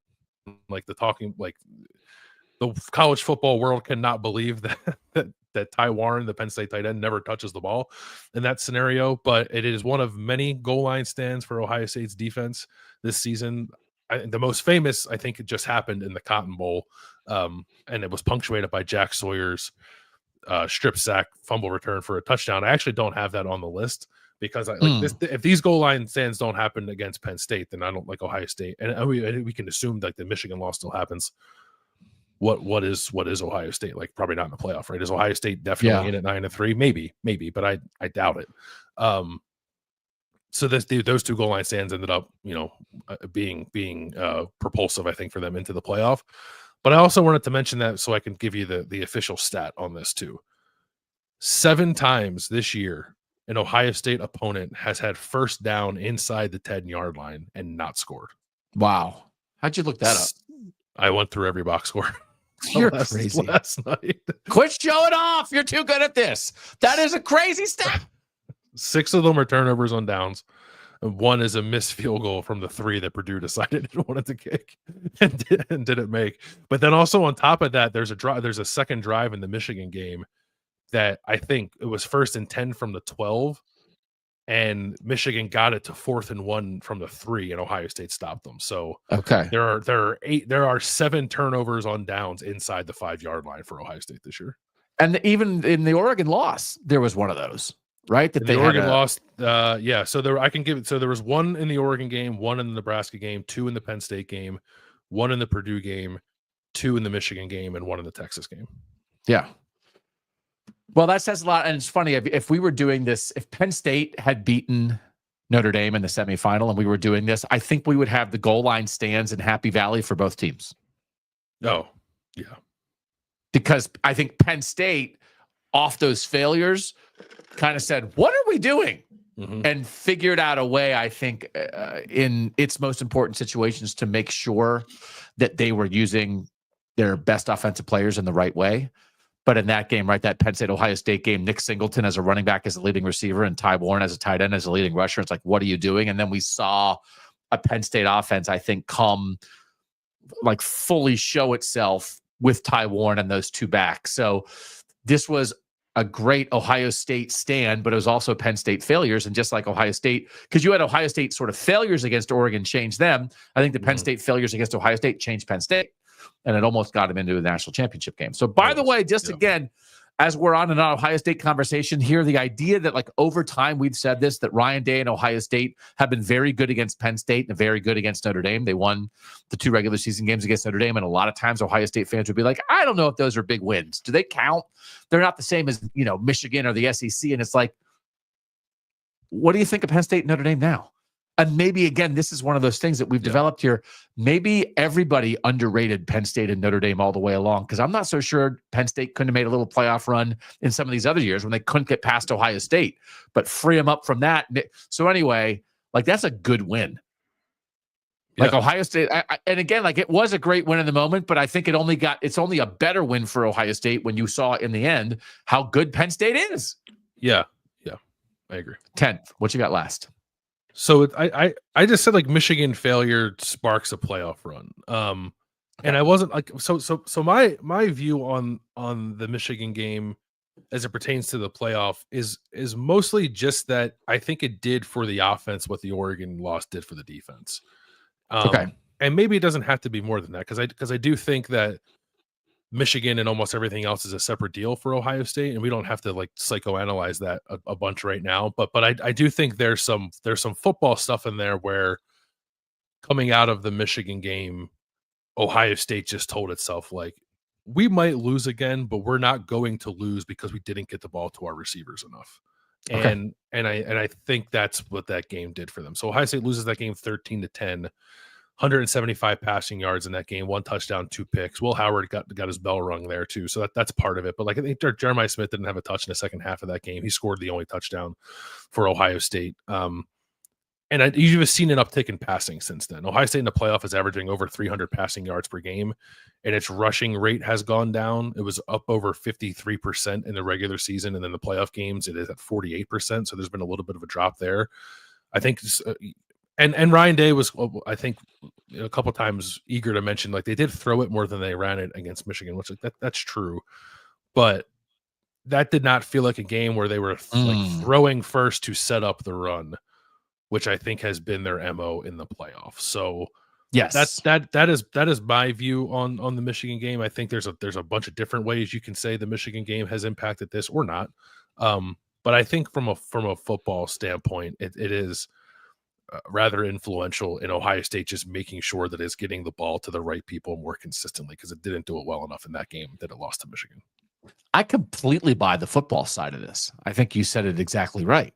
the college football world cannot believe that Ty Warren, the Penn State tight end, never touches the ball in that scenario. But it is one of many goal line stands for Ohio State's defense this season. The most famous, I think, it just happened in the Cotton Bowl, and it was punctuated by Jack Sawyer's strip sack fumble return for a touchdown. I actually don't have that on the list because if these goal line stands don't happen against Penn State, then I don't like Ohio State, and we can assume that the Michigan loss still happens. What is Ohio State like? Probably not in the playoff, right? Is Ohio State definitely in at 9-3? Maybe, but I doubt it. So those 2 goal line stands ended up, being propulsive, I think, for them into the playoff. But I also wanted to mention that so I can give you the official stat on this too. 7 times this year, an Ohio State opponent has had first down inside the 10-yard line and not scored. Wow. How'd you look that up? I went through every box score. You're crazy. Last night. Quit showing off. You're too good at this. That is a crazy stat. 6 of them are turnovers on downs. And 1 is a missed field goal from the 3 that Purdue decided it wanted to kick and didn't make. But then also on top of that, there's a second drive in the Michigan game that I think it was 1st and 10 from the 12, and Michigan got it to 4th and 1 from the 3, and Ohio State stopped them. So there are 7 turnovers on downs inside the 5-yard line for Ohio State this year. And even in the Oregon loss, there was one of those, right? That the Oregon lost. So there was 1 in the Oregon game, 1 in the Nebraska game, 2 in the Penn State game, 1 in the Purdue game, 2 in the Michigan game, and 1 in the Texas game. Yeah. Well, that says a lot. And it's funny, if we were doing this, if Penn State had beaten Notre Dame in the semifinal and we were doing this, I think we would have the goal line stands in Happy Valley for both teams. Oh, yeah. Because I think Penn State, off those failures, kind of said, what are we doing? Mm-hmm. And figured out a way, I think, in its most important situations to make sure that they were using their best offensive players in the right way. But in that game, right, that Penn State Ohio State game, Nick Singleton as a running back as a leading receiver and Ty Warren as a tight end as a leading rusher. It's like, what are you doing? And then we saw a Penn State offense, I think, come like fully show itself with Ty Warren and those two backs. So this was a great Ohio State stand, but it was also Penn State failures. And just like Ohio State, because you had Ohio State sort of failures against Oregon change them, I think the Penn State failures against Ohio State changed Penn State. And it almost got him into a national championship game. So by the way, just again, as we're on an Ohio State conversation here, the idea that like over time, we've said this, that Ryan Day and Ohio State have been very good against Penn State and very good against Notre Dame. They won the 2 regular season games against Notre Dame. And a lot of times Ohio State fans would be like, I don't know if those are big wins. Do they count? They're not the same as, Michigan or the SEC. And it's like, what do you think of Penn State and Notre Dame now? And maybe, again, this is one of those things that we've developed here. Maybe everybody underrated Penn State and Notre Dame all the way along, because I'm not so sure Penn State couldn't have made a little playoff run in some of these other years when they couldn't get past Ohio State, but free them up from that. So anyway, like that's a good win. Like Ohio State, and again, like it was a great win in the moment, but I think it's only a better win for Ohio State when you saw in the end how good Penn State is. Yeah, I agree. 10th, what you got last? So I just said like Michigan failure sparks a playoff run. And I wasn't like so my view on the Michigan game as it pertains to the playoff is mostly just that I think it did for the offense what the Oregon loss did for the defense. And maybe it doesn't have to be more than that because I do think that Michigan and almost everything else is a separate deal for Ohio State, and we don't have to like psychoanalyze that a bunch right now. But I do think there's some football stuff in there where coming out of the Michigan game, Ohio State just told itself like we might lose again, but we're not going to lose because we didn't get the ball to our receivers enough. And I think that's what that game did for them. So Ohio State loses that game 13-10. 175 passing yards in that game, 1 touchdown, 2 picks. Will Howard got his bell rung there too, so that's part of it. But like I think Jeremiah Smith didn't have a touch in the second half of that game. He scored the only touchdown for Ohio State. And you've seen an uptick in passing since then. Ohio State in the playoff is averaging over 300 passing yards per game, and its rushing rate has gone down. It was up over 53% in the regular season, and then the playoff games it is at 48%. So there's been a little bit of a drop there. I think. And Ryan Day was, I think, a couple of times eager to mention, like they did throw it more than they ran it against Michigan, which that's true. But that did not feel like a game where they were like throwing first to set up the run, which I think has been their MO in the playoffs. So yes, that is my view on the Michigan game. I think there's a bunch of different ways you can say the Michigan game has impacted this or not. But I think from a football standpoint, it is rather influential in Ohio State just making sure that it's getting the ball to the right people more consistently because it didn't do it well enough in that game that it lost to Michigan. I completely buy the football side of this. I think you said it exactly right.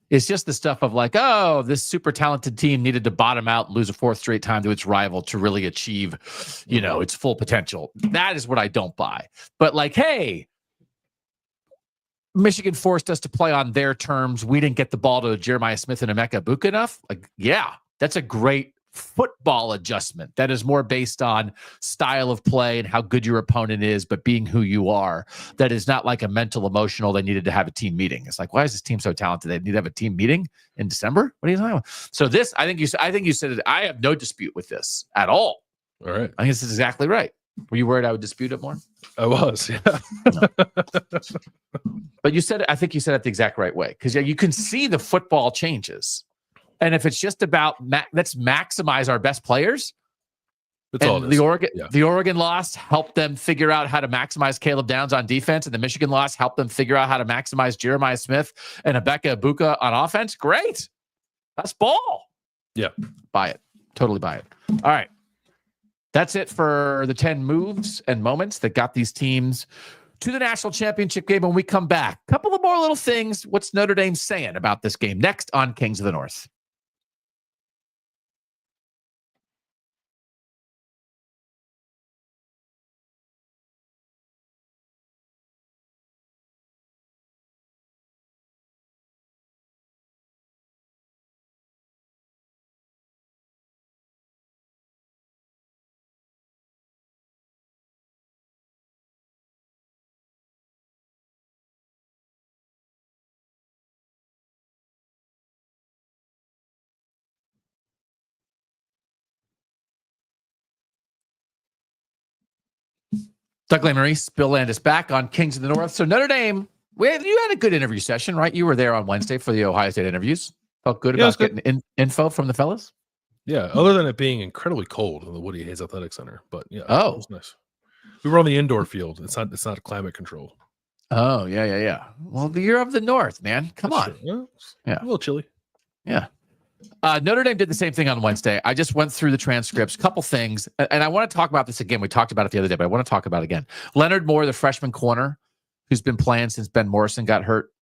It's just the stuff of like, oh, this super talented team needed to bottom out and lose a 4th straight time to its rival to really achieve, its full potential. That is what I don't buy. But like, hey, Michigan forced us to play on their terms. We didn't get the ball to Jeremiah Smith and Emeka Egbuka enough. Like, yeah, that's a great football adjustment. That is more based on style of play and how good your opponent is, but being who you are. That is not like a mental, emotional. They needed to have a team meeting. It's like, why is this team so talented? They need to have a team meeting in December. What are you talking about? So this, I think you said it. I have no dispute with this at all. All right, I think this is exactly right. Were you worried I would dispute it more? I was, yeah. No. But I think you said it the exact right way. Because you can see the football changes. And if it's just about let's maximize our best players. That's all it is. The Oregon loss helped them figure out how to maximize Caleb Downs on defense. And the Michigan loss helped them figure out how to maximize Jeremiah Smith and Emeka Egbuka on offense. Great. That's ball. Yeah. Buy it. Totally buy it. All right. That's it for the 10 moves and moments that got these teams to the national championship game. When we come back, a couple of more little things. What's Notre Dame saying about this game? Next on Kings of the North. Doug Lesmerises, Bill Landis back on Kings of the North. So Notre Dame, you had a good interview session, right? You were there on Wednesday for the Ohio State interviews. Felt good about getting info from the fellas? Yeah, other than it being incredibly cold in the Woody Hayes Athletic Center. But yeah, it was nice. We were on the indoor field. It's not climate control. Oh, yeah. Well, you're of the North, man. Come on. Yeah, a little chilly. Yeah. Notre Dame did the same thing on Wednesday. I just went through the transcripts, couple things, and I want to talk about this again. We talked about it the other day, but I want to talk about it again. Leonard Moore, the freshman corner, who's been playing since Ben Morrison got hurt,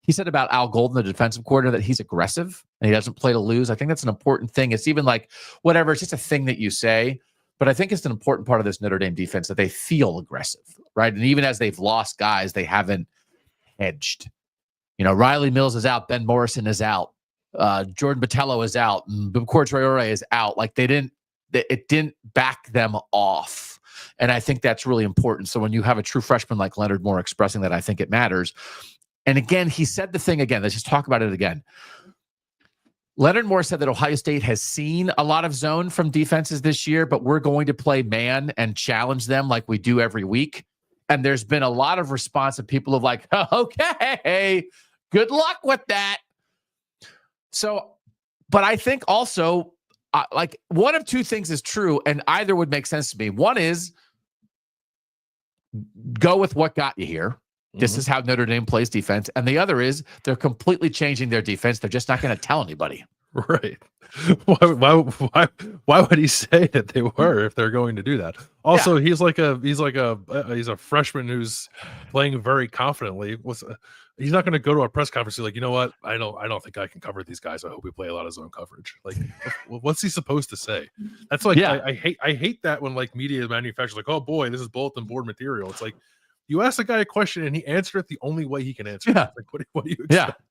he said about Al Golden, the defensive coordinator, that he's aggressive and he doesn't play to lose. I think that's an important thing. It's even like, whatever, it's just a thing that you say. But I think it's an important part of this Notre Dame defense that they feel aggressive, right? And even as they've lost guys, they haven't hedged. Riley Mills is out. Ben Morrison is out. Jordan Botello is out. And Bubakar Traore is out. Like it didn't back them off. And I think that's really important. So when you have a true freshman like Leonard Moore expressing that, I think it matters. And again, he said the thing again. Let's just talk about it again. Leonard Moore said that Ohio State has seen a lot of zone from defenses this year, but we're going to play man and challenge them like we do every week. And there's been a lot of response of people of like, okay, good luck with that. So, but I think also like one of two things is true, and either would make sense to me. One is go with what got you here. This is how Notre Dame plays defense. And the other is they're completely changing their defense. They're just not going to tell anybody. Right. Why would he say that they were if they're going to do that? Also, he's a freshman who's playing very confidently. He's not going to go to a press conference and be like, you know what? I don't think I can cover these guys. I hope we play a lot of zone coverage. Like, what's he supposed to say? That's like I hate that when like media manufacturers like, oh boy, this is bulletin board material. It's like, you ask a guy a question and he answered it the only way he can answer it. Like, what do you expect?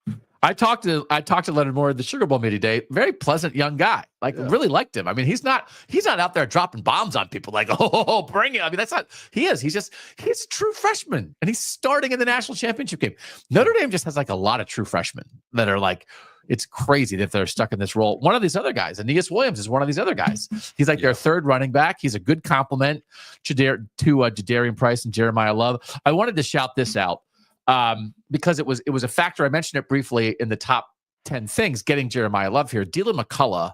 Yeah. I talked to Leonard Moore at the Sugar Bowl media day. Very pleasant young guy. Really liked him. I mean, he's not out there dropping bombs on people like, oh, bring it. I mean, that's not he is. He's a true freshman and he's starting in the national championship game. Notre Dame just has like a lot of true freshmen that are like, it's crazy that they're stuck in this role. One of these other guys, Aeneas Williams, is one of these other guys. He's like their third running back. He's a good compliment to Jadarian Price and Jeremiah Love. I wanted to shout this out because it was a factor. I mentioned it briefly in the top 10 things, getting Jeremiah Love here. Dylan McCullough,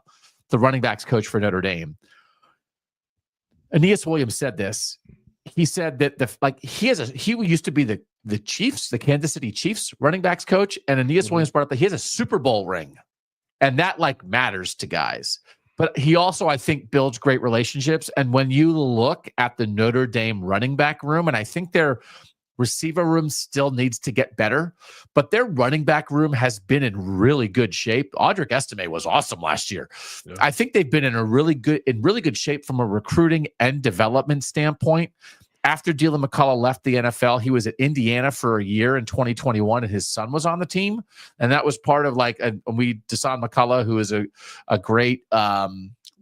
the running backs coach for Notre Dame. Aeneas Williams said this. He said that he used to be the Chiefs, the Kansas City Chiefs running backs coach, and Aeneas Williams brought up that he has a Super Bowl ring, and that matters to guys. But he also, I think, builds great relationships. And when you look at the Notre Dame running back room, and I think their receiver room still needs to get better, but their running back room has been in really good shape. Audric Estime was awesome last year. Yeah. I think they've been in really good shape from a recruiting and development standpoint. After Dylan McCullough left the NFL, he was at Indiana for a year in 2021, and his son was on the team. And that was part of Deshaun McCullough, who is a great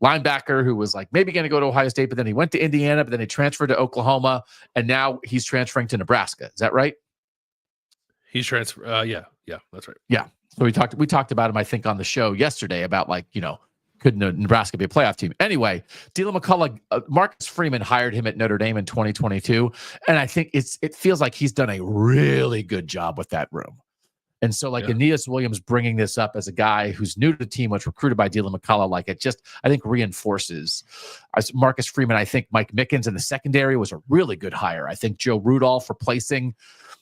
linebacker who was maybe going to go to Ohio State, but then he went to Indiana, but then he transferred to Oklahoma, and now he's transferring to Nebraska. Is that right? He's transferred. Yeah, that's right. Yeah. So we talked about him, I think, on the show yesterday about could Nebraska be a playoff team? Anyway, Dylan McCullough, Marcus Freeman hired him at Notre Dame in 2022, and I think it feels like he's done a really good job with that room. And so, Aeneas Williams bringing this up as a guy who's new to the team, was recruited by Dylan McCullough, I think reinforces Marcus Freeman. I think Mike Mickens in the secondary was a really good hire. I think Joe Rudolph replacing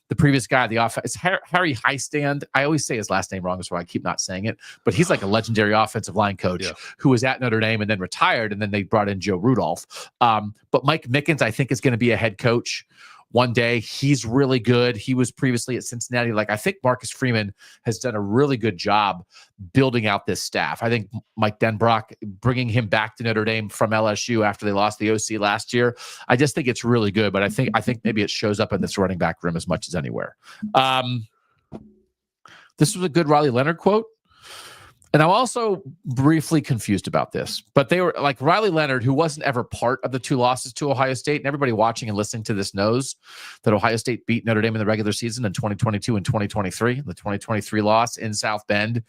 the previous guy at the offense, Harry Highstand. I always say his last name wrong, so I keep not saying it. But he's a legendary offensive line coach who was at Notre Dame and then retired, and then they brought in Joe Rudolph. But Mike Mickens, I think, is going to be a head coach one day. He's really good. He was previously at Cincinnati. I think Marcus Freeman has done a really good job building out this staff. I think Mike Denbrock, bringing him back to Notre Dame from LSU after they lost the OC last year, I just think it's really good. But I think maybe it shows up in this running back room as much as anywhere. This was a good Riley Leonard quote. And I'm also briefly confused about this, but they were Riley Leonard, who wasn't ever part of the two losses to Ohio State. And everybody watching and listening to this knows that Ohio State beat Notre Dame in the regular season in 2022 and 2023. The 2023 loss in South Bend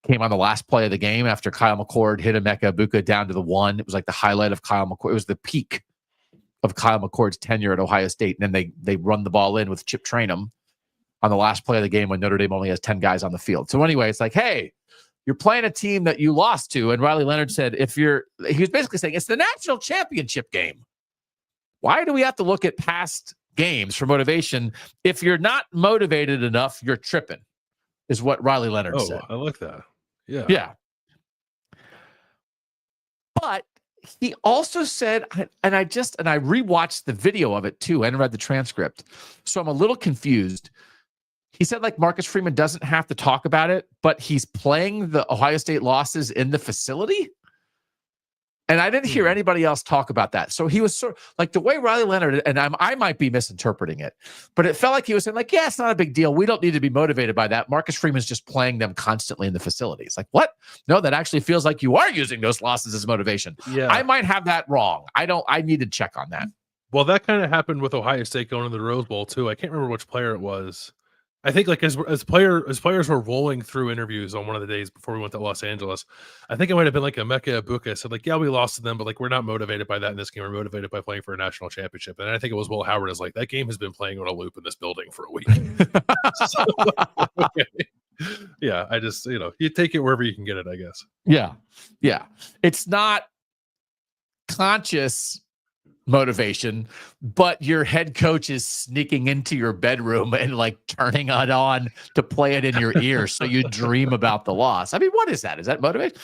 came on the last play of the game after Kyle McCord hit Emeka Egbuka down to the 1. It was the highlight of Kyle McCord. It was the peak of Kyle McCord's tenure at Ohio State, and then they run the ball in with Chip Trainum on the last play of the game when Notre Dame only has 10 guys on the field. So anyway, it's like, hey, you're playing a team that you lost to. And Riley Leonard said, he was basically saying it's the national championship game. Why do we have to look at past games for motivation? If you're not motivated enough, you're tripping, is what Riley Leonard said. I like that. Yeah. Yeah. But he also said, and I rewatched the video of it too and read the transcript. So I'm a little confused. He said like Marcus Freeman doesn't have to talk about it, but he's playing the Ohio State losses in the facility. And I didn't hear anybody else talk about that. So he was sort of like the way Riley Leonard, and I might be misinterpreting it, but it felt like he was saying like, yeah, it's not a big deal. We don't need to be motivated by that. Marcus Freeman's just playing them constantly in the facilities. Like, what? No, that actually feels like you are using those losses as motivation. Yeah. I might have that wrong. I need to check on that. Well, that kind of happened with Ohio State going to the Rose Bowl too. I can't remember which player it was. I think like as players were rolling through interviews on one of the days before we went to Los Angeles, I think it might have been like Emeka Egbuka said like, yeah, we lost to them, but like we're not motivated by that in this game. We're motivated by playing for a national championship. And I think it was Will Howard is like, that game has been playing on a loop in this building for a week. So, okay. Yeah, I just, you take it wherever you can get it, I guess. Yeah. Yeah. It's not conscious motivation, but your head coach is sneaking into your bedroom and like turning it on to play it in your ear so you dream about the loss. I mean, what is that? Is that motivation?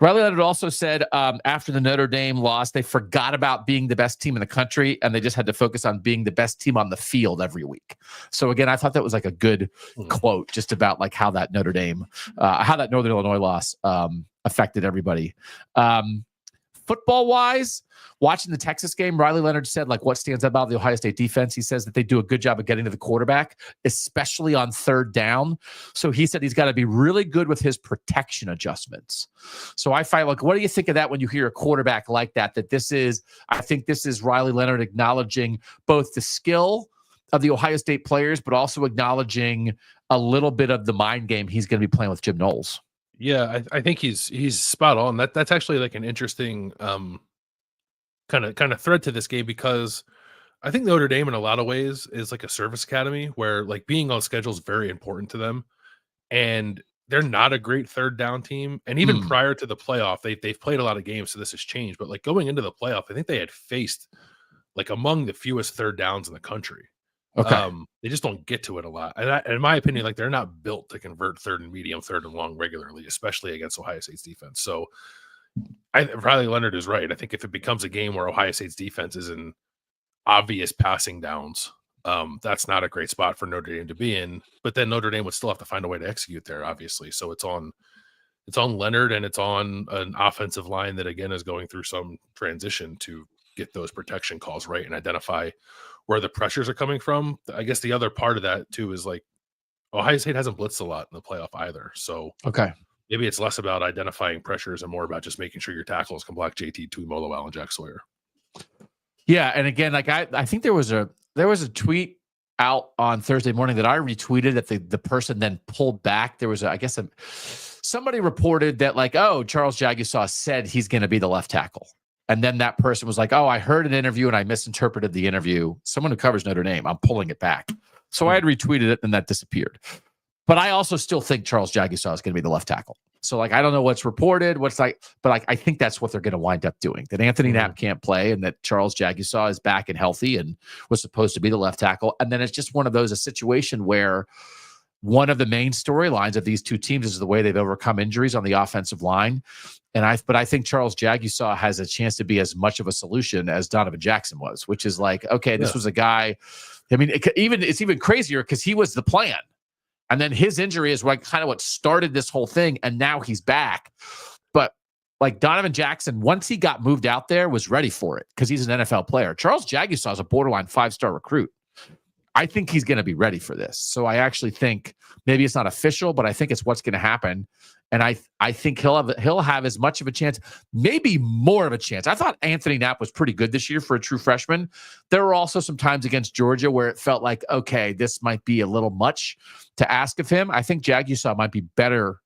Riley Leonard also said after the Notre Dame loss, they forgot about being the best team in the country and they just had to focus on being the best team on the field every week. So again, I thought that was like a good quote just about like how that Notre Dame, how that Northern Illinois loss affected everybody. Football wise, watching the Texas game, Riley Leonard said like what stands out about the Ohio State defense. He says that they do a good job of getting to the quarterback, especially on third down. So he said he's got to be really good with his protection adjustments. So I find like, what do you think of that when you hear a quarterback like that? I think this is Riley Leonard acknowledging both the skill of the Ohio State players, but also acknowledging a little bit of the mind game he's going to be playing with Jim Knowles. Yeah, I think he's spot on. That's actually like an interesting kind of thread to this game because I think Notre Dame in a lot of ways is like a service academy where like being on schedule is very important to them, and they're not a great third down team. And even prior to the playoff, they've played a lot of games, so this has changed. But like going into the playoff, I think they had faced like among the fewest third downs in the country. Okay. They just don't get to it a lot. And in my opinion, like they're not built to convert third and medium, third and long regularly, especially against Ohio State's defense. So Riley Leonard is right. I think if it becomes a game where Ohio State's defense is in obvious passing downs, that's not a great spot for Notre Dame to be in. But then Notre Dame would still have to find a way to execute there, obviously. So it's on Leonard and it's on an offensive line that again is going through some transition to get those protection calls right and identify where the pressures are coming from. I guess the other part of that too is like Ohio State hasn't blitzed a lot in the playoff either. So okay, maybe it's less about identifying pressures and more about just making sure your tackles can block JT Tuimoloau and Jack Sawyer. Yeah, and again, like I think there was a tweet out on Thursday morning that I retweeted that the person then pulled back. There was somebody reported that like, oh, Charles Jagusaw said he's going to be the left tackle. And then that person was like, oh, I heard an interview and I misinterpreted the interview. Someone who covers Notre Dame, I'm pulling it back. So I had retweeted it and that disappeared. But I also still think Charles Jagusaw is going to be the left tackle. So like, I don't know what's reported, but like, I think that's what they're going to wind up doing. That Anthony Knapp can't play and that Charles Jagusaw is back and healthy and was supposed to be the left tackle. And then it's just one of those, a situation where one of the main storylines of these two teams is the way they've overcome injuries on the offensive line. But I think Charles Jagusaw has a chance to be as much of a solution as Donovan Jackson was, which is like, okay, this was a guy. I mean, it's even crazier because he was the plan. And then his injury is like kind of what started this whole thing. And now he's back. But like Donovan Jackson, once he got moved out there, was ready for it because he's an NFL player. Charles Jagusaw is a borderline 5-star recruit. I think he's going to be ready for this. So I actually think maybe it's not official, but I think it's what's going to happen. And I think he'll have as much of a chance, maybe more of a chance. I thought Anthony Knapp was pretty good this year for a true freshman. There were also some times against Georgia where it felt like, okay, this might be a little much to ask of him. I think Jagusaw might be better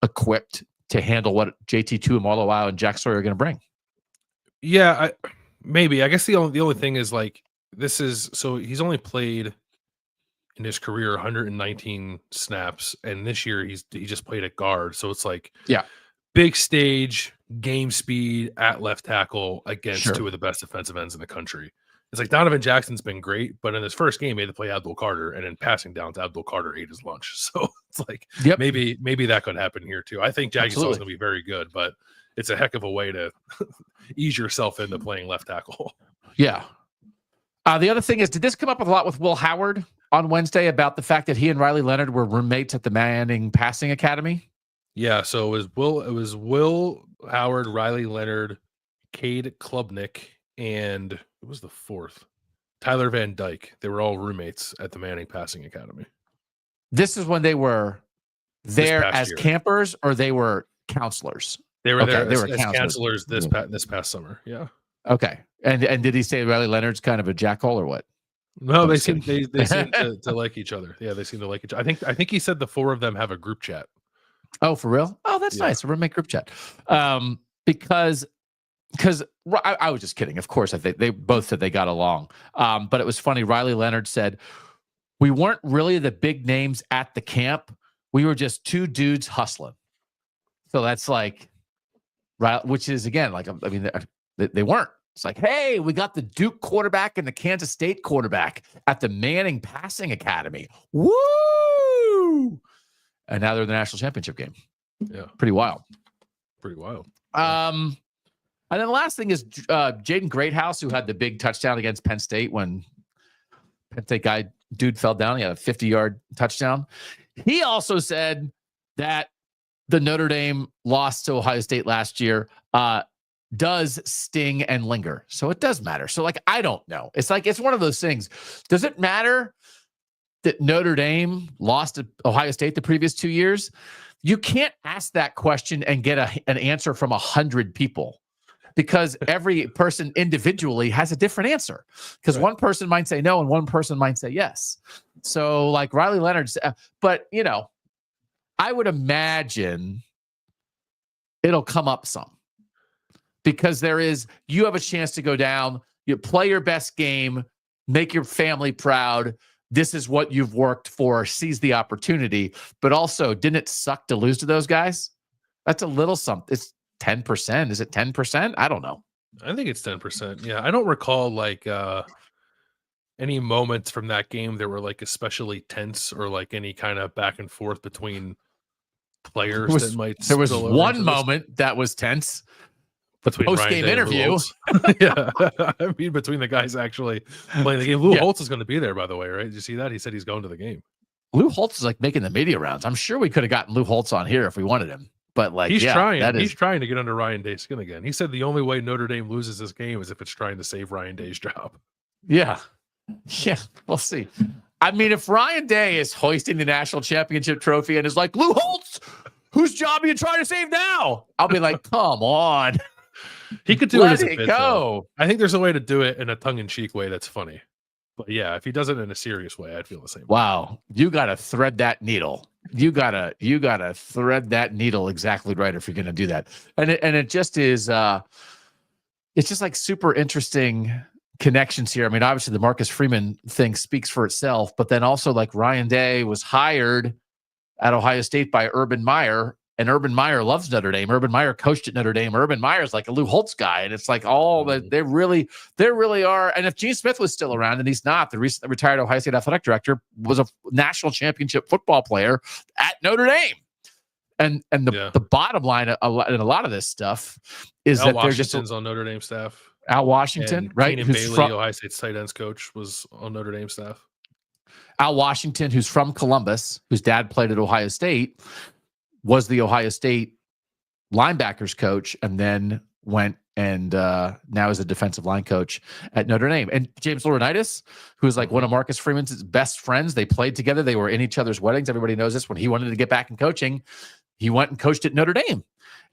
equipped to handle what JT Tuimoloau and Jack Sawyer are going to bring. Yeah, Maybe. I guess the only thing is like this is so he's only played in his career 119 snaps, and this year he just played at guard. So it's like big stage, game speed at left tackle against two of the best defensive ends in the country. It's like Donovan Jackson's been great, but in his first game, he had to play Abdul Carter, and in passing downs, Abdul Carter ate his lunch. So it's like maybe that could happen here too. I think Jackson's going to be very good, but it's a heck of a way to ease yourself into playing left tackle. Yeah. The other thing is, did this come up a lot with Will Howard on Wednesday about the fact that he and Riley Leonard were roommates at the Manning Passing Academy? Yeah, so it was Will Howard, Riley Leonard, Cade Klubnik, and it was the fourth, Tyler Van Dyke. They were all roommates at the Manning Passing Academy. This is when they were there as campers, or they were counselors? They were there as counselors this past summer. Yeah. Okay. And did he say Riley Leonard's kind of a jackhole or what? No, they seem to like each other. Yeah, they seem to like each other. I think he said the four of them have a group chat. Oh, for real? Oh, that's nice. A roommate group chat. Because I was just kidding. Of course, I think they both said they got along. But it was funny. Riley Leonard said, we weren't really the big names at the camp. We were just two dudes hustling. So that's like, which is, again, like, I mean, they weren't. It's like, hey, we got the Duke quarterback and the Kansas State quarterback at the Manning Passing Academy. Woo! And now they're in the national championship game. Yeah. Pretty wild. Yeah. And then the last thing is Jaden Greathouse, who had the big touchdown against Penn State when Penn State dude fell down. He had a 50-yard touchdown. He also said that the Notre Dame loss to Ohio State last year does sting and linger. So it does matter. So, like, I don't know. It's like, it's one of those things. Does it matter that Notre Dame lost to Ohio State the previous 2 years? You can't ask that question and get an answer from 100 people, because every person individually has a different answer, because one person might say no and one person might say yes. So, like, Riley Leonard, but, you know, I would imagine it'll come up some, because you have a chance to go down, you play your best game, make your family proud. This is what you've worked for, seize the opportunity. But also, didn't it suck to lose to those guys? That's a little something. It's 10%. Is it 10%? I don't know. I think it's 10%. Yeah. I don't recall like any moments from that game that were like especially tense, or like any kind of back and forth between players There was one moment that was tense. Between post-game interview. Yeah. I mean, between the guys actually playing the game. Lou Holtz is going to be there, by the way, right? Did you see that? He said he's going to the game. Lou Holtz is like making the media rounds. I'm sure we could have gotten Lou Holtz on here if we wanted him. But like, he's trying to get under Ryan Day's skin again. He said the only way Notre Dame loses this game is if it's trying to save Ryan Day's job. Yeah. Yeah. We'll see. I mean, if Ryan Day is hoisting the national championship trophy and is like, Lou Holtz, whose job are you trying to save now? I'll be like, come on. He could do it as a bit, though. I think there's a way to do it in a tongue-in-cheek way that's funny. But yeah, if he does it in a serious way, I'd feel the same. Wow. You got to thread that needle. You gotta thread that needle exactly right if you're gonna do that. And it just is it's just like super interesting connections here. I mean, obviously the Marcus Freeman thing speaks for itself, but then also like Ryan Day was hired at Ohio State by Urban Meyer, and Urban Meyer loves Notre Dame. Urban Meyer coached at Notre Dame. Urban Meyer's like a Lou Holtz guy, and it's like all that they really are. And if Gene Smith was still around, and he's not, the recently retired Ohio State athletic director was a national championship football player at Notre Dame. And the bottom line in a lot of this stuff is Al that Washington's they're just on Notre Dame staff. Al Washington, right? Keenan Bailey, Ohio State's tight ends coach, was on Notre Dame staff. Al Washington, who's from Columbus, whose dad played at Ohio State, was the Ohio State linebackers coach, and then went and now is a defensive line coach at Notre Dame. And James Laurinaitis, who's like one of Marcus Freeman's best friends, they played together. They were in each other's weddings. Everybody knows this. When he wanted to get back in coaching, he went and coached at Notre Dame.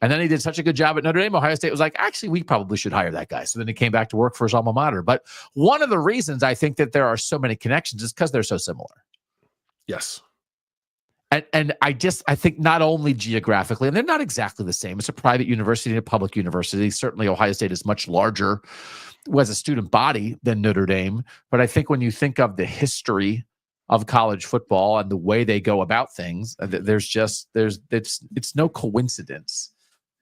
And then he did such a good job at Notre Dame. Ohio State was like, actually, we probably should hire that guy. So then he came back to work for his alma mater. But one of the reasons I think that there are so many connections is because they're so similar. Yes. And I think not only geographically, and they're not exactly the same. It's a private university and a public university. Certainly Ohio State is much larger as a student body than Notre Dame. But I think when you think of the history of college football and the way they go about things, it's no coincidence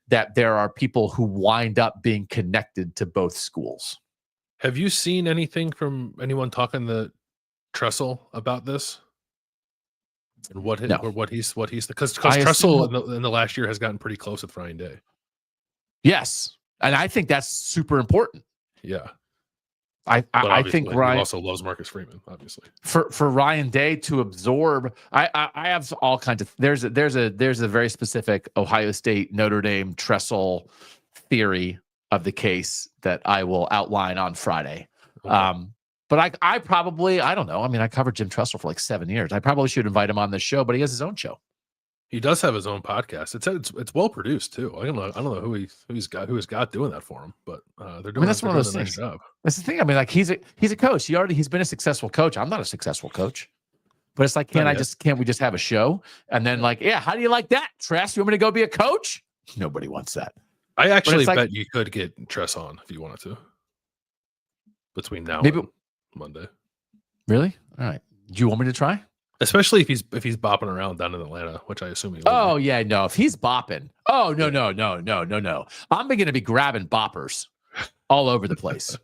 that there are people who wind up being connected to both schools. Have you seen anything from anyone talking to Tressel about this? And what he's because Tressel in the last year has gotten pretty close with Ryan Day. Yes, and I think that's super important. Yeah, I think Ryan also loves Marcus Freeman. Obviously, for Ryan Day to absorb, I have all kinds of there's a very specific Ohio State Notre Dame Tressel theory of the case that I will outline on Friday. Okay. But I probably, I don't know. I mean, I covered Jim Tressel for like 7 years. I probably should invite him on this show, but he has his own show. He does have his own podcast. It's well produced too. I don't know who he's got doing that for him, but they're doing. That's one of those things. Nice job. That's the thing. I mean, like he's a coach. He's been a successful coach. I'm not a successful coach, but it's like, can't we just have a show? And then like, yeah, how do you like that, Tress? You want me to go be a coach? Nobody wants that. I actually bet you could get Tress on if you wanted to. Between now and Monday. Really? All right. Do you want me to try? Especially if he's bopping around down in Atlanta, which I assume he will. Oh, yeah, no. If he's bopping. Oh, no. I'm going to be grabbing boppers all over the place.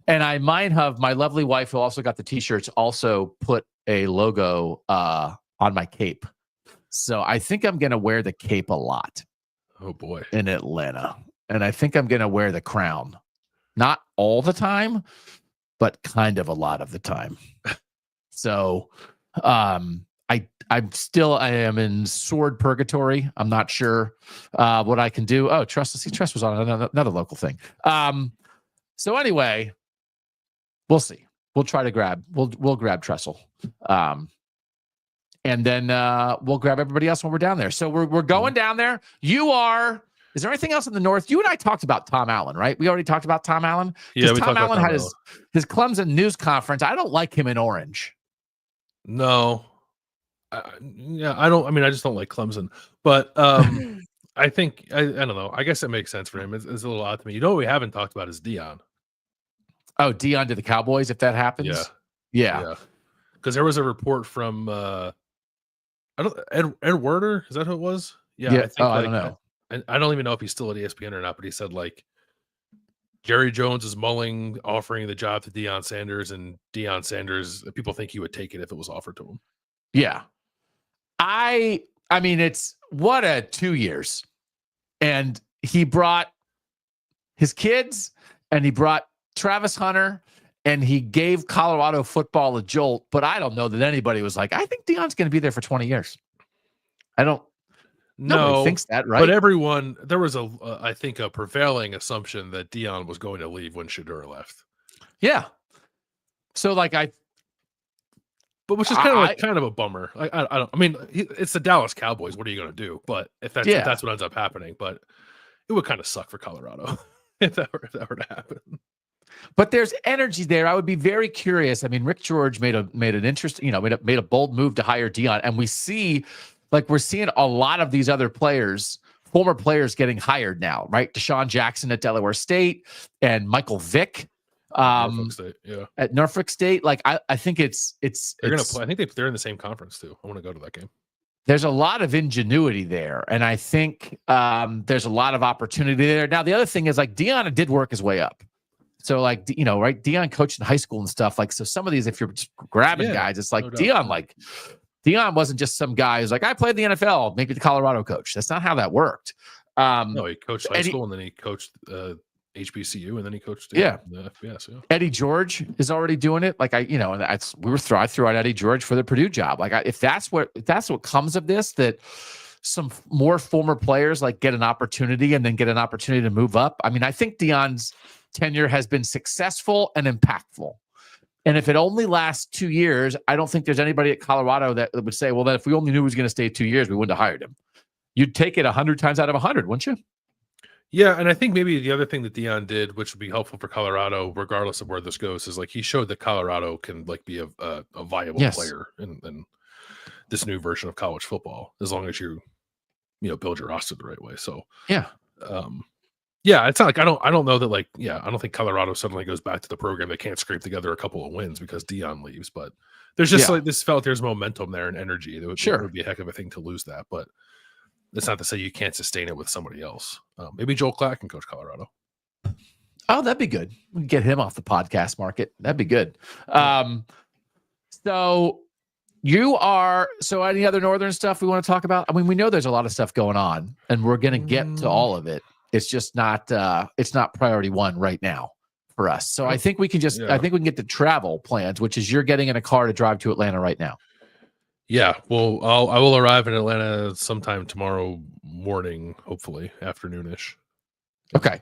And I might have my lovely wife, who also got the t-shirts, also put a logo on my cape. So I think I'm going to wear the cape a lot. Oh, boy. In Atlanta. And I think I'm going to wear the crown. Not all the time, but kind of a lot of the time. So I am in sword purgatory. I'm not sure what I can do. Oh, Tress was on another local thing. So anyway, we'll see. We'll try to we'll grab Tressel. And then we'll grab everybody else when we're down there. So we're going down there. Is there anything else in the North? You and I talked about Tom Allen, right? We already talked about Tom Allen. Yeah, Tom Allen had his Clemson news conference. I don't like him in orange. No. I don't. I mean, I just don't like Clemson. But I think I don't know. I guess it makes sense for him. It's a little odd to me. You know what we haven't talked about is Dion. Oh, Dion to the Cowboys if that happens. Yeah. Because there was a report from Ed Werder. Is that who it was? Yeah. I think, I don't know. I don't even know if he's still at ESPN or not, but he said like Jerry Jones is mulling offering the job to Deion Sanders, and Deion Sanders, people think he would take it if it was offered to him. Yeah. I mean, it's what a 2 years. And he brought his kids and he brought Travis Hunter and he gave Colorado football a jolt, but I don't know that anybody was like, I think Deion's going to be there for 20 years. Nobody thinks that, right? But there was I think a prevailing assumption that Deion was going to leave when Shedeur left. Yeah. So like but which is kind of a bummer. I mean, it's the Dallas Cowboys. What are you going to do? But if that's what ends up happening, but it would kind of suck for Colorado if that were to happen. But there's energy there. I would be very curious. I mean, Rick George made an interest, made a bold move to hire Deion, and we're seeing a lot of these other players, former players, getting hired now, right? Deshaun Jackson at Delaware State and Michael Vick Norfolk State, at Norfolk State. Like I think they're going to play. I think they're in the same conference too. I want to go to that game. There's a lot of ingenuity there, and I think there's a lot of opportunity there. Now the other thing is like Deion did work his way up. So right? Deion coached in high school and stuff. Like, so some of these, if you're just grabbing guys, it's like Deion wasn't just some guy who's like, I played the NFL, maybe the Colorado coach. That's not how that worked. No, he coached high school and then he coached HBCU and then he coached the FBS. Yeah. Eddie George is already doing it. Like I threw out Eddie George for the Purdue job. Like if that's what comes of this, that some more former players like get an opportunity and then get an opportunity to move up. I mean, I think Deion's tenure has been successful and impactful. And if it only lasts 2 years, I don't think there's anybody at Colorado that would say, well, then if we only knew he was going to stay 2 years, we wouldn't have hired him. You'd take it 100 times out of 100, wouldn't you? Yeah, and I think maybe the other thing that Deion did, which would be helpful for Colorado, regardless of where this goes, is like he showed that Colorado can like be a viable player, and this new version of college football, as long as you build your roster the right way. So Yeah. Yeah, it's not like I don't know that I don't think Colorado suddenly goes back to the program that can't scrape together a couple of wins because Dion leaves, but there's just this felt there's momentum there and energy. It would be a heck of a thing to lose that, but it's not to say you can't sustain it with somebody else. Maybe Joel Klatt can coach Colorado. Oh, that'd be good. We can get him off the podcast market. That'd be good. So any other Northern stuff we want to talk about? I mean, we know there's a lot of stuff going on, and we're going to get to all of it. It's just not priority one right now for us. So I think we can I think we can get the travel plans, which is you're getting in a car to drive to Atlanta right now. Yeah, well, I will arrive in Atlanta sometime tomorrow morning, hopefully afternoonish. Okay.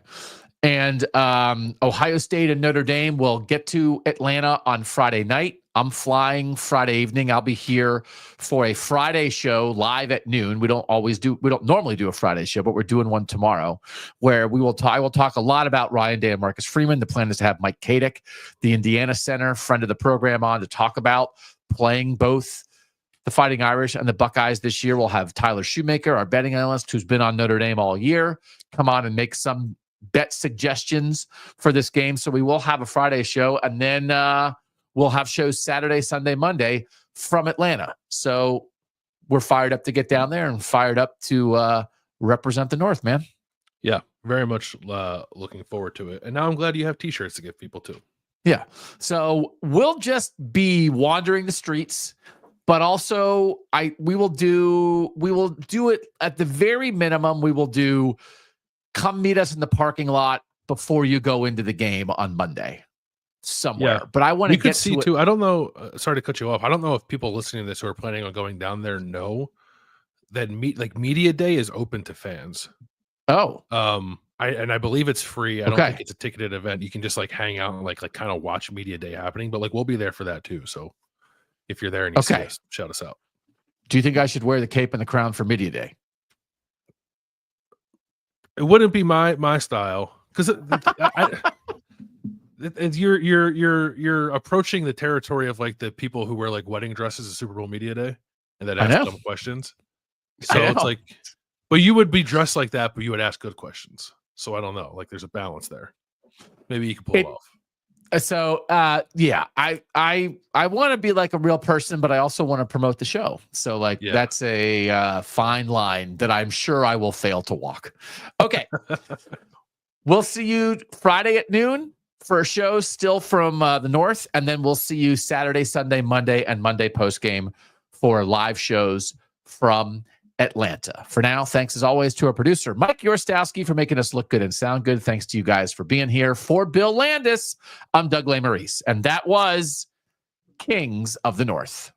And Ohio State and Notre Dame will get to Atlanta on Friday night. I'm flying Friday evening. I'll be here for a Friday show live at noon. We don't normally do a Friday show, but we're doing one tomorrow where I will talk a lot about Ryan Day and Marcus Freeman. The plan is to have Mike Kadick, the Indiana center, friend of the program, on to talk about playing both the Fighting Irish and the Buckeyes this year. We'll have Tyler Shoemaker, our betting analyst, who's been on Notre Dame all year, come on and make some bet suggestions for this game. So we will have a Friday show, and then we'll have shows Saturday, Sunday, Monday from Atlanta. So we're fired up to get down there and fired up to represent the North, man. Yeah, very much looking forward to it. And now I'm glad you have T-shirts to give people too. Yeah. So we'll just be wandering the streets, but also we will do it at the very minimum. We will do come meet us in the parking lot before you go into the game on Monday somewhere. Yeah. But I want to get see too. I don't know. Sorry to cut you off. I don't know if people listening to this who are planning on going down there know that media day is open to fans. Oh, I believe it's free. I don't think it's a ticketed event. You can just hang out and kind of watch media day happening, but we'll be there for that too. So if you're there and you see us, shout us out. Do you think I should wear the cape and the crown for media day? It wouldn't be my style because you're approaching the territory of the people who wear wedding dresses at Super Bowl media day and then ask dumb questions. So it's but you would be dressed like that, but you would ask good questions. So I don't know. There's a balance there. Maybe you can pull it off. So yeah, I want to be like a real person, but I also want to promote the show. So that's a fine line that I'm sure I will fail to walk. Okay. We'll see you Friday at noon for a show still from the North, and then we'll see you Saturday, Sunday, Monday, and Monday post game for live shows from Atlanta. For now, thanks as always to our producer, Mike Yorstowski, for making us look good and sound good. Thanks to you guys for being here. For Bill Landis, I'm Doug Lesmerises, and that was Kings of the North.